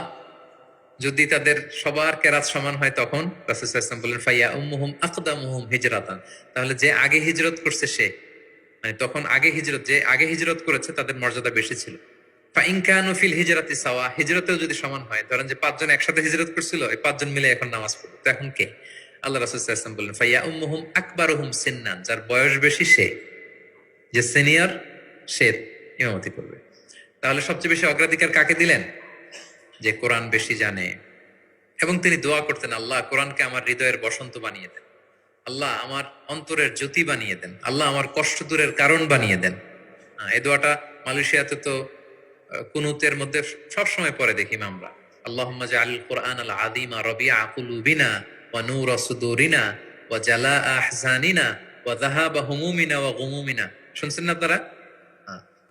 যদি তাদের সবার কেরাত সমান হয় তখন রাসূল সাল্লাল্লাহু আলাইহি ওয়াসাল্লাম বললেন ফাইয়া উম্মুহুম আকদামুহুম হিজরাতান, তাহলে যে আগে হিজরত করছে সে, মানে তখন আগে হিজরত, যে আগে হিজরত করেছে তাদের মর্যাদা বেশি ছিল। ফা ইন কানু ফিল হিজরাতি সাওয়া, হিজরতেও যদি সমান হয়, ধরেন যে 5 জন একসাথে হিজরত করছিল, এই 5 জন মিলে এখন নামাজ পড়বে, তো এখন কে? আল্লাহ রাসূল সাল্লাল্লাহু আলাইহি ওয়াসাল্লাম বললেন ফাইয়া উম্মুহুম আকবারুহুম সিন্নান, যার বয়স বেশি সে, যে সিনিয়র সে ইমামতি করবে। তাহলে সবচেয়ে বেশি অগ্রাধিকার কাকে দিলেন? যে কোরআন বেশি জানে। এবং তিনি দোয়া করতেন, আল্লাহ কোরআনকে আমার হৃদয়ের বসন্ত বানিয়ে দেন, আল্লাহ আমার অন্তরের জ্যোতি বানিয়ে দেন, আল্লাহ আমার কষ্ট দূরের কারণ বানিয়ে দেন। এই দোয়াটা মালয়েশিয়াতে তো কুনুতের মধ্যে সবসময় পরে দেখি আমরা, আল্লাহুম্মা জাআলিল কুরআন আল আযীমা রাবিআ কুলুবিনা ওয়া নূরা সুদুরিনা ওয়া জালাআ আহজানিনা ওয়া যাহাবা হুমুমিনা ওয়া গুমুমিনা। শুনছেন না আপনারা?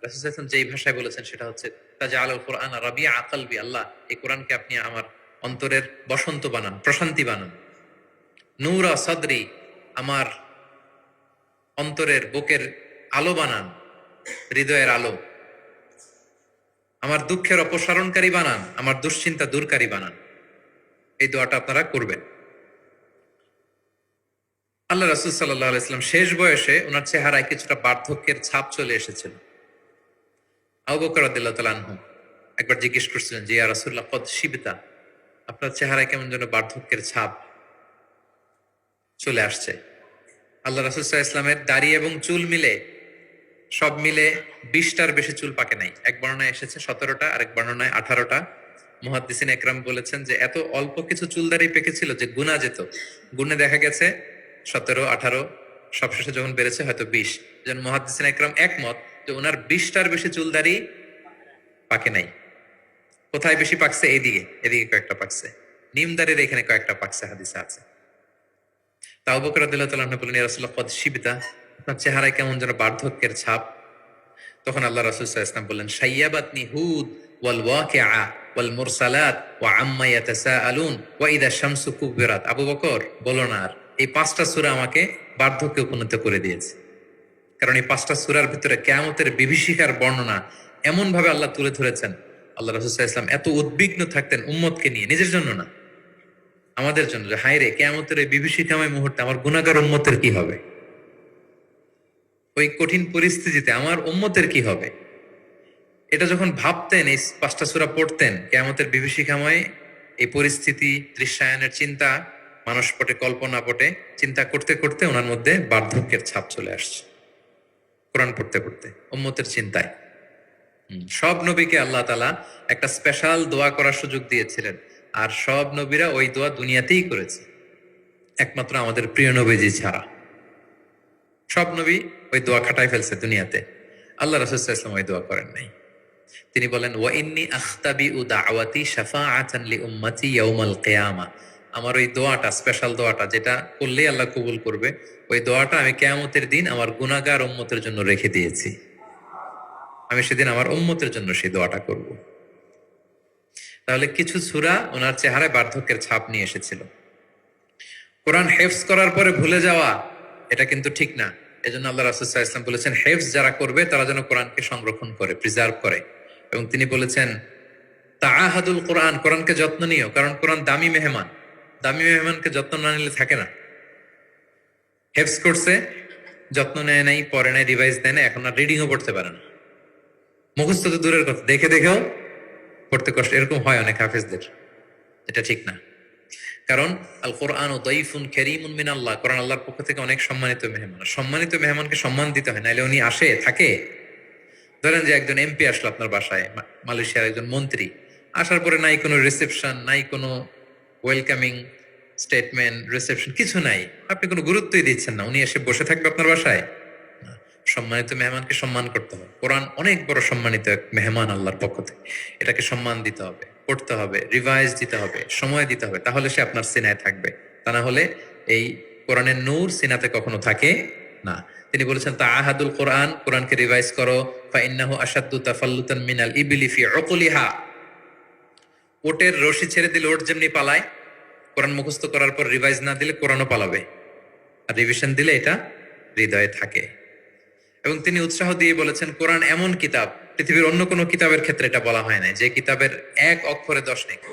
রাসূল সাল্লাল্লাহু আলাইহি ওয়াসাল্লাম যেই ভাষায় বলেছেন সেটা হচ্ছে তাজআলুল কুরআন রাবিআ কলবি, আল্লাহ এই কোরআনকে আপনি আমার অন্তরের বসন্ত বানান, প্রশান্তি বানান। নূরা সাদরি, আমার অন্তরের বুকের আলো বানান, হৃদয়ের আলো। আমার দুঃখের অপসারণকারী বানান, আমার দুশ্চিন্তা দূরকারী বানান। এই দোয়াটা আপনারা করবেন। আল্লাহ রাসূল সাল্লাল্লাহু আলাইহি ওয়াসাল্লাম শেষ বয়সে ওনার চেহারায় কিছুটা বার্ধক্যের ছাপ চলে এসেছিল। আবু বকর রাদিয়াল্লাহু তাআলা আনহু একবার জিজ্ঞেস করছিলেন যে ইয়া রাসূলুল্লাহ কদ শিবতা, আপনার চেহারায় কেমন যেন বার্ধক্যের ছাপ চলে আসছে। আল্লাহ রাসূল সাল্লাল্লাহু আলাইহি ওয়াসাল্লামের দাড়ি এবং চুল মিলে, সব মিলে 20টার বেশি চুল পাকে নাই। এক বর্ণনায় এসেছে 17টা, আরেক বর্ণনায় 18টা। মুহাদ্দিসিন একরাম বলেছেন যে এত অল্প কিছু চুল দাড়ি পেকেছিল যে গুনা যেত, গুনে দেখা গেছে 17, 18, সবশেষে যখন বেড়েছে হয়তো 20। যেন মুহাদ্দিসিন একরাম একমত যে ওনার 20টার বেশি চুল দাড়ি পাকে নাই। কোথায় বেশি পাকছে? এইদিকে, এদিকে কয়েকটা পাকছে, নিম দাড়ির এখানে কয়েকটা পাকছে, হাদিসে আছে। তা আবু বকর রাদিয়াল্লাহু তাআলা আনহু বললেন, ইয়া রাসূলুল্লাহ কদ শিবতা, আপনার চেহারায় কেমন যেন বার্ধক্যের ছাপ। তখন আল্লাহ রাসূল সাল্লাল্লাহু আলাইহি ওয়াসাল্লাম বললেন, শাইয়াবাতনি হুদ ওয়াল ওয়াকিআ ওয়াল মুরসালাত ওয়া আম্মা ইয়াতাসাআলুন ওয়া ইযা শামসু কুবিরাত। আবু বকর বলো না আর, এই 5টা সূরা আমাকে বার্ধক্যে উপনীত করে দিয়েছে। কারণ এই 5টা সূরার ভিতরে কিয়ামতের বিভীষিকার বর্ণনা এমন ভাবে আল্লাহ তুলে ধরেছেন, আল্লাহ রাসূল সাল্লাল্লাহু আলাইহি ওয়াসাল্লাম এত উদ্বিগ্ন থাকতেন উম্মতকে নিয়ে, নিজের জন্য না, আমাদের জন্য, যে হায় রে কিয়ামতের এই বিভীষিকাময় মুহূর্তে আমার গুনাহগার উম্মতের কি হবে। ওই কঠিন পরিস্থিতিতে আমার উম্মতের কি হবে, এটা যখন ভাবতেন, এই 5টা সূরা পড়তেন, কিয়ামতের বিভীষিকাময় এই পরিস্থিতি, দৃশ্যায়নের চিন্তা, মানসপটে কল্পনা পটে চিন্তা করতে করতে ওনার মধ্যে বার্ধক্যের ছাপ চলে আসছে কোরআন পড়তে পড়তে, উম্মতের চিন্তায়। সব নবীকে আল্লাহ তাআলা একটা স্পেশাল দোয়া করার সুযোগ দিয়েছিলেন, আর সব নবীরা ওই দোয়া দুনিয়াতেই করেছে, একমাত্র আমাদের প্রিয় নবীজি ছাড়া। সব নবী ওই দোয়া খাটাই ফেলছে দুনিয়াতে, আল্লাহ রাসূল সাল্লাল্লাহু আলাইহি ওয়াসাল্লাম ওই দোয়া করেন নাই। তিনি বলেন, ওয়া ইন্নী আখতাবিউ দাওয়াতি শাফাআতান লি উম্মতি ইয়াউমাল কিয়ামা, আমার ওই দোয়াটা, স্পেশাল দোয়াটা যেটা করলেই আল্লাহ কবুল করবে, ওই দোয়াটা আমি কিয়ামতের দিন আমার গুনাহগার উম্মতের জন্য রেখে দিয়েছি। আমি সেদিন আমার উম্মতের জন্য সেই দোয়াটা করব। তাহলে কিছু সূরা ওনার চেহারায় বার্ধক্যের ছাপ নিয়ে এসেছিল। কোরআন হেফজ করার পরে ভুলে যাওয়া, এটা কিন্তু ঠিক না। এজন্য আল্লাহ রাসূল সাল্লাল্লাহু আলাইহি ওয়াসাল্লাম বলেছেন, হেফজ যারা করবে তারা যেন কোরআনকে সংরক্ষণ করে, প্রিজার্ভ করে। এবং তিনি বলেছেন, তাআহাদুল কোরআন, কোরআনকে যত্ন নিও, কারণ কোরআন দামি মেহমান, দামি মেহমানকে যত্ন না নিলে থাকে না। হেফজ করছে, যত্ন নেয় নাই, পড়ে নাই, রিভাইজ দেয় না, এখন আর রিডিংও পড়তে পারে না। মুখস্থ তো দূরের কথা, দেখে দেখেও পড়তে কষ্ট, এরকম হয় অনেক হাফেজদের। এটা ঠিক না, কারণ আল কোরআন দাইফুন কারীমুন মিনাল্লাহ, কোরআন আল্লাহর পক্ষ থেকে অনেক সম্মানিত মেহমান। সম্মানিত মেহমানকে সম্মান দিতে হয়, নাইলে উনি আসে থাকে। ধরেন যে একজন এমপি আসলো আপনার বাসায়, মালয়েশিয়ার একজন মন্ত্রী, আসার পরে নাই কোনো রিসেপশন, নাই কোনো ওয়েলকামিং স্টেটমেন্ট, রিসেপশন কিছু নাই, আপনি কোনো গুরুত্বই দিচ্ছেন না, উনি এসে বসে থাকবে আপনার বাসায়? না। সম্মানিত মেহমানকে সম্মান করতে হবে। কোরআন অনেক বড় সম্মানিত এক মেহমান আল্লাহর পক্ষ থেকে, এটাকে সম্মান দিতে হবে, পড়তে হবে, রিভাইজ দিতে হবে, সময় দিতে হবে, তাহলে সে আপনার সিনায় থাকবে। তা না হলে এই কোরআনের নূর সিনাতে কখনো থাকে না। তিনি বলেছেন, তাআহাদুল কোরআন, কোরআনকে রিভাইজ করো, ফাইন্নাহু আশাদ্দু তাফাল্লুতান মিনাল ইবলি ফি উকুলিহা, ওটের রশি ছেড়ে দিলে ওট যেমনি পালায়, কোরআন মুখস্থ করার পর রিভাইজ না দিলে কোরআনও পালাবে, আর রিভিশন দিলে এটা হৃদয়ে থাকে। এবং তিনি উৎসাহ দিয়ে বলেছেন, কোরআন এমন কিতাব, পৃথিবীর অন্য কোনো কিতাবের ক্ষেত্রে এটা বলা হয় না, যে কিতাবের এক অক্ষরে 10 নেকি,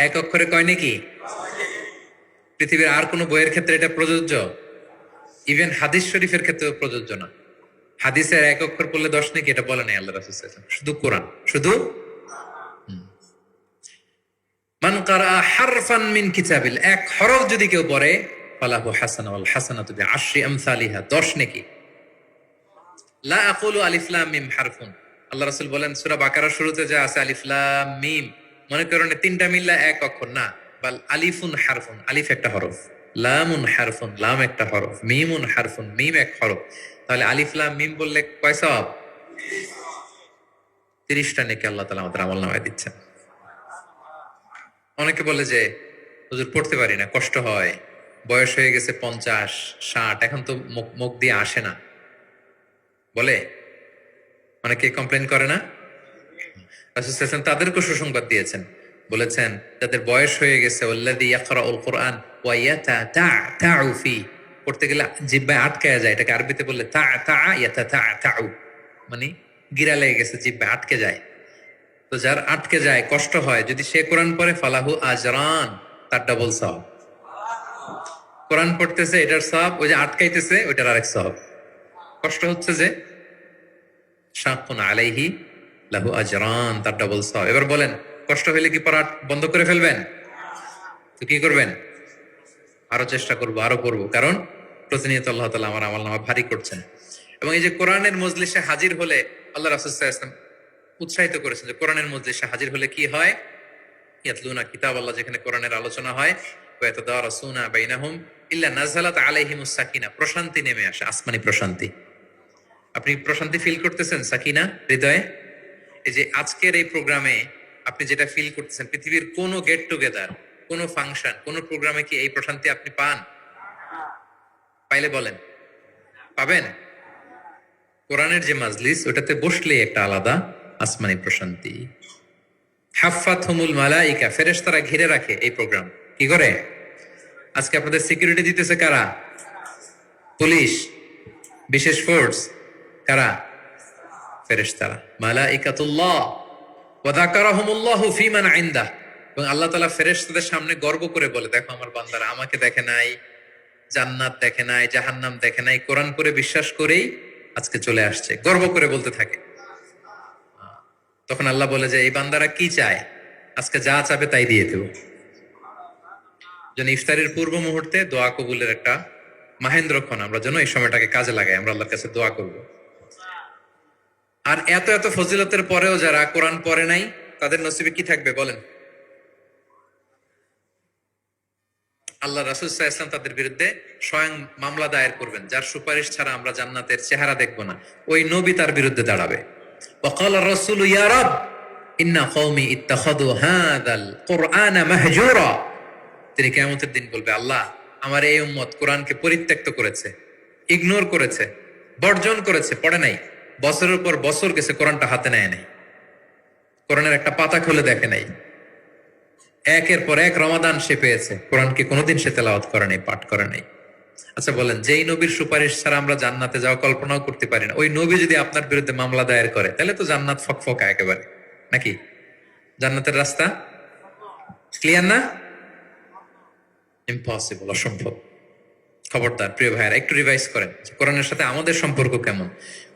এক অক্ষরে কয় নেকি। পৃথিবীর আর কোনো বইয়ের ক্ষেত্রে এটা প্রযোজ্য, ইভেন হাদিস শরীফের ক্ষেত্রেও প্রযোজ্য না। হাদিসের এক অক্ষর পড়লে 10 নেকি, এটা বলে নাই আল্লাহ রাসূল সাল্লাল্লাহু আলাইহি ওয়াসাল্লাম, শুধু কোরআন। শুধু মান কারা হারফান মিন কিতাবিল, এক হরফ যদি কেউ পড়ে, ফালাহু হাসানা ওয়াল হাসানাতু বিআশরি আমসালিহা, 10 নেকি। লা আকুলু আলিফ লাম মিম হারফুন, আল্লাহ রাসূল বলেন সূরা বাকারার শুরুতে যা আছে আলিফ লাম মিম, মনে করেন তিনটা মিললে এক অক্ষর না, বাল আলিফুন হারফুন, আলিফ একটা হরফ, লামুন হারফুন, লাম একটা হরফ, মিমুন হারফুন, মিম এক হরফ। তাহলে আলিফ লাম মিম বললে কয় সওয়াব? 30টা নেকি আল্লাহ তাআলা আমাদের আমলনামায় দিচ্ছেন। অনেকে বলে যে হুজুর পড়তে পারি না, কষ্ট হয়, বয়স হয়ে গেছে 50, 60, এখন তো মুখ দিয়ে আসে না, বলে অনেকে কমপ্লেন করে না। রাসূল সাল্লাল্লাহু আলাইহি ওয়াসাল্লাম তাদেরকে সুসংবাদ দিয়েছেন, বলেছেন যাদের বয়স হয়ে গেছে, ওয়াল্লাযী ইয়াকরাউল কুরআন ওয়া ইয়াতাতাউ ফি, পড়তে গেলে জিহ্বায় আটকায়া যায়, এটাকে আরবিতে বললে তা ইয়াতাতাউ, মানে গিরা লেগে গেছে, জিহ্বায় আটকে যায়। তো যার আটকে যায়, কষ্ট হয়, যদি সে কোরআন পড়ে, ফালাহু আজরান, তার ডাবল সওয়াব। কোরআন পড়তেছে এটার সওয়াব, ওই যে আটকাইতেছে ওইটার আরেক সওয়াব। কষ্ট হচ্ছে যে, শাকুন আলাইহি লাহু আজরান, তার ডাবল সওয়াব। এবার বলেন, কষ্ট হইলে কি পড়া বন্ধ করে ফেলবেন? তো কি করবেন? আরো চেষ্টা করবো, আরো পড়বো, কারণ প্রতিনিয়ত আল্লাহ তাআলা আমার আমলনামা ভারী করছেন। এবং এই যে কোরআনের মজলিসে হাজির হলে, আল্লাহ রাসূল সাল্লাল্লাহু আলাইহি ওয়াসাল্লাম উৎসাহিত করেছেন যে কোরআনের মজলিসে হাজির হলে কি হয়, ইয়াতলুনা কিতাব আল্লাহ, যেখানে কোরআনের আলোচনা হয়, ওয়া ইয়াতাদারাসুনা বাইনাহুম ইল্লা নাযালাত আলাইহিমুস সাকিনা, প্রশান্তি নেমে আসে, আসমানি প্রশান্তি। আপনি প্রশান্তি ফিল করতেছেন সাকিনা হৃদয়ে? এই যে আজকের এই প্রোগ্রামে আপনি যেটা ফিল করতেছেন, পৃথিবীর কোনো গেট টুগেদার, কোনো ফাংশন, কোনো প্রোগ্রামে কি এই প্রশান্তি আপনি পান? পাইলে বলেন, পাবেন? কোরআনের যে মাজলিস, ওটাতে বসলেই একটা আলাদা আসমানি প্রশান্তি। হাফাতহুমুল মালাইকা, ফেরেশতারা ঘিরে রাখে এই প্রোগ্রাম। কি করে? আজকে আপনাদের সিকিউরিটি দিতেছে কারা? পুলিশ, বিশেষ ফোর্স, কারা? ফেরেশতারা, মালাইকাতুল্লাহ, ওয়া যাকারাহুমুল্লাহু ফীমান ইনদাহ। এবং আল্লাহ তাআলা ফেরেশতাদের সামনে গর্ব করে বলে, দেখো আমার বান্দারা আমাকে দেখে নাই, জান্নাত দেখে নাই, জাহান্নাম দেখে নাই, কোরআন করে বিশ্বাস করেই আজকে চলে আসছে, গর্ব করে বলতে থাকে। তখন আল্লাহ বলে যে এই বান্দারা কি চায়, আজকে যা চাবে তাই দিয়ে দেব। যেন ইফতারের পূর্ব মুহূর্তে দোয়া কবুলের একটা মাহেন্দ্রক্ষণ, আমরা যেন এই সময়টাকে কাজে লাগাই, আমরা আল্লাহর কাছে দোয়া করব। আর এত এত ফজিলতের পরেও যারা কোরআন পড়ে নাই, তাদের নসিবে কি থাকবে বলেন? আল্লাহ রাসূল সাল্লাল্লাহু আলাইহি ওয়াসাল্লাম তাদের বিরুদ্ধে স্বয়ং মামলা দায়ের করবেন, যার সুপারিশ ছাড়া আমরা জান্নাতের চেহারা দেখব না। ওই নবী তার বিরুদ্ধে দাঁড়াবে। ওয়াকাল রাসূল ইয়া রাব ইন্না কওমি ইত্তাখাযু হাযাল কুরআনা মাহজুরা। তিনি কিয়ামতের দিন বলবে, আল্লাহ আমার এই উম্মত কোরআনকে পরিত্যক্ত করেছে, ইগনোর করেছে, বর্জন করেছে, পড়ে নাই। বছরের পর বছর গেছে, কোরআনটা হাতে নেয় নাই, কোরআনের একটা পাতা খুলে দেখে নাই। একের পর এক রমাদান সে পেয়েছে, কোরআনকে কোনোদিন সে তেলাওয়াত করে নাই, পাঠ করে নাই। আচ্ছা বলেন, যেই নবীর সুপারিশ ছাড়া আমরা জান্নাতে যাওয়া কল্পনাও করতে পারি না, ওই নবী যদি আপনার বিরুদ্ধে মামলা দায়ের করে, তাহলে তো জান্নাত ফকফকা একেবারে, নাকি? জান্নাতের রাস্তা ক্লিয়ার না? ইম্পসিবল, অসম্ভব। খবরদার প্রিয় ভাইয়েরা, একটু রিভাইজ করেন কোরআনের সাথে আমাদের সম্পর্ক কেমন,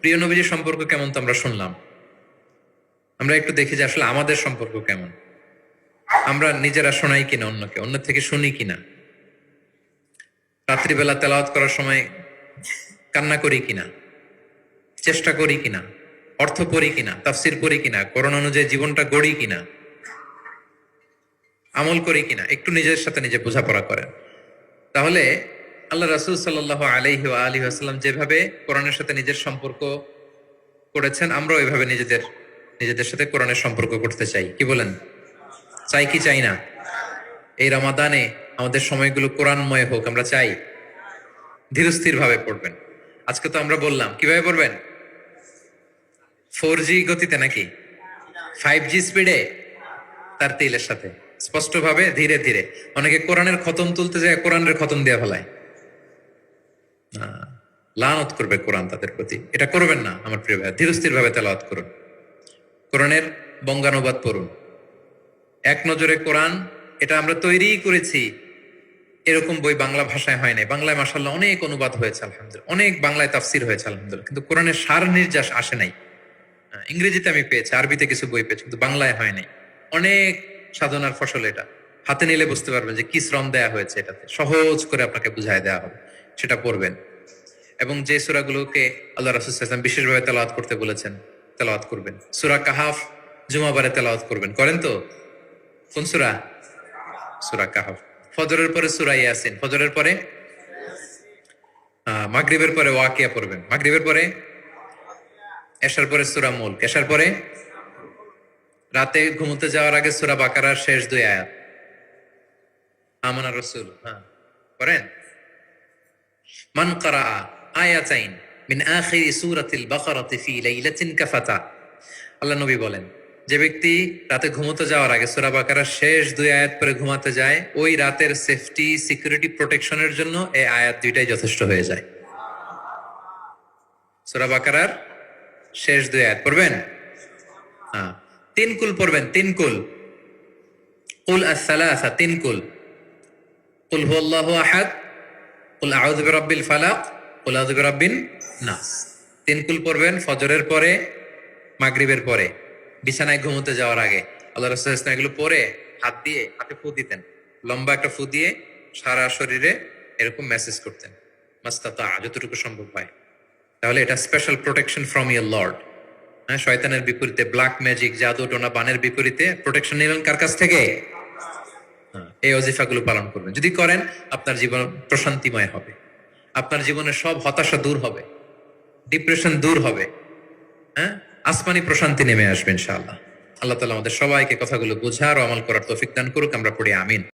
প্রিয় নবীজির সম্পর্ক কেমন তো আমরা শুনলাম। আমরা একটু দেখি যে আসলে আমাদের সম্পর্ক কেমন। আমরা নিজেরা শোনাই কিনা অন্যকে, অন্য থেকে শুনি কিনা, রাত্রিবেলা তেলাওয়াত করার সময় কান্না করি কিনা, চেষ্টা করি কিনা, অর্থ পড়ি কিনা, তাফসির পড়ি কিনা, কোরআন অনুযায়ী জীবনটা গড়ি কিনা, আমল করি কিনা, একটু নিজের সাথে নিজে বোঝাপড়া করেন। তাহলে আল্লাহ রাসূল সাল্লাল্লাহু আলাইহি ওয়া আলিহি ওয়াসাল্লাম যেভাবে কোরআনের সাথে নিজের সম্পর্ক করেছেন, আমরা ওইভাবে নিজেদের সাথে কোরআনের সম্পর্ক করতে চাই। কি বলেন? চাই কি চাই না? এই রমাদানে আমাদের সময়গুলো কোরআনময় হোক, আমরা চাই। ধীরস্থির ভাবে পড়বেন। আজকে তো আমরা বললাম কিভাবে পড়বেন, 4G গতিতে নাকি 5G স্পিডে, তার তিলের সাথে স্পষ্ট ভাবে ধীরে ধীরে। অনেকে কোরআনের খতম তুলতে যায়, কোরআনের খতম দেওয়া ফেলায়, লানত করবে কোরআন তাদের প্রতি। এটা করবেন না আমার প্রিয় ভাই, ধীরস্থির ভাবে তেলাওয়াত করুন, কোরআনের বঙ্গানুবাদ পড়ুন। এক নজরে কোরআন, এটা আমরা তৈরি করেছি, এরকম বই বাংলা ভাষায় হয় নাই। বাংলায় মাশাআল্লাহ অনেক অনুবাদ হয়েছে আলহামদুলিল্লাহ, অনেক বাংলায় তাফসির হয়েছে আলহামদুলিল্লাহ, কিন্তু কোরআনের সার নির্যাস আসে নাই। ইংরেজিতে আমি পেয়েছি, আরবিতে কিছু বই পেয়েছি, কিন্তু বাংলায় হয় নাই। অনেক সাধনার ফসল এটা, হাতে নিলে বুঝতে পারবেন যে কি শ্রম দেয়া হয়েছে এটাতে, সহজ করে আপনাকে বুঝায় দেওয়া হবে, সেটা পড়বেন। এবং যে সূরাগুলোকে আল্লাহ রাসূল সাল্লাল্লাহু আলাইহি ওয়াসাল্লাম বিশেষভাবে তেলাওয়াত করতে বলেছেন, তেলাওয়াত করবেন। সূরা কাহাফ জুমাবারে তেলাওয়াত করবেন, করেন তো? কোন সূরা? সূরা কাহাফ। ফজরের পরে সূরা ইয়াসিন, ফজরের পরে মাগরিবের পরে ওয়াকিয়া পড়বেন, মাগরিবের পরে এশার পরে সূরা মুলক, এশার পরে রাতে ঘুমোতে যাওয়ার আগে সূরা বাকারার শেষ 2 আয়াত, আমানা রাসূল। করেন? মান ক্বারাআ আয়াতাইন মিন আখিরি সূরাতিল বাকারাতি ফি লাইলাতিন কাফাতা। আল্লাহ নবী বলেন, যে ব্যক্তি রাতে ঘুমোতে যাওয়ার আগে সূরা বাকারার শেষ 2 আয়াত পরে ঘুমাতে যায়, ওই রাতের সেফটি, সিকিউরিটি, প্রোটেকশনের জন্য এই আয়াত দুইটাই যথেষ্ট হয়ে যায়। সূরা বাকারার শেষ 2 আয়াত পড়বেন। 3 কুল পড়বেন, 3 কুল। কুল আস-সালাসা, 3 কুল। কুল হুয়াল্লাহু আহাদ, কুল আউযু বিরাব্বিল ফালাক, কুল আউযু বিরাব্বিন নাস। 3 কুল পড়বেন ফজরের পরে, মাগরিবের পরে, বিছানায় ঘুমোতে যাওয়ার আগে। আল্লাহ রাসূল সাল্লাল্লাহু আলাইহি ওয়াসাল্লাম এগুলো পরে হাত দিয়ে হাতে ফু দিতেন, লম্বা একটা ফু দিয়ে সারা শরীরে এরকম মেসেজ করতেন, মাস্তাতা, যতটুকু সম্ভব হয়। তাহলে এটা special protection from your Lord. হ্যাঁ, শয়তানের বিপরীতে, ব্ল্যাক ম্যাজিক, জাদু টোনা বানের বিপরীতে প্রোটেকশন নিলেন কার কাছ থেকে? এই ওজিফাগুলো পালন করবেন। যদি করেন, আপনার জীবন প্রশান্তিময় হবে, আপনার জীবনের সব হতাশা দূর হবে, ডিপ্রেশন দূর হবে। হ্যাঁ, আসমানি প্রশান্তি নেমে আসবে ইনশাআল্লাহ। আল্লাহ তাআলা আমাদের সবাইকে কথাগুলো বোঝার ও আমল করার তৌফিক দান করুক। আমরা পড়ি আমিন।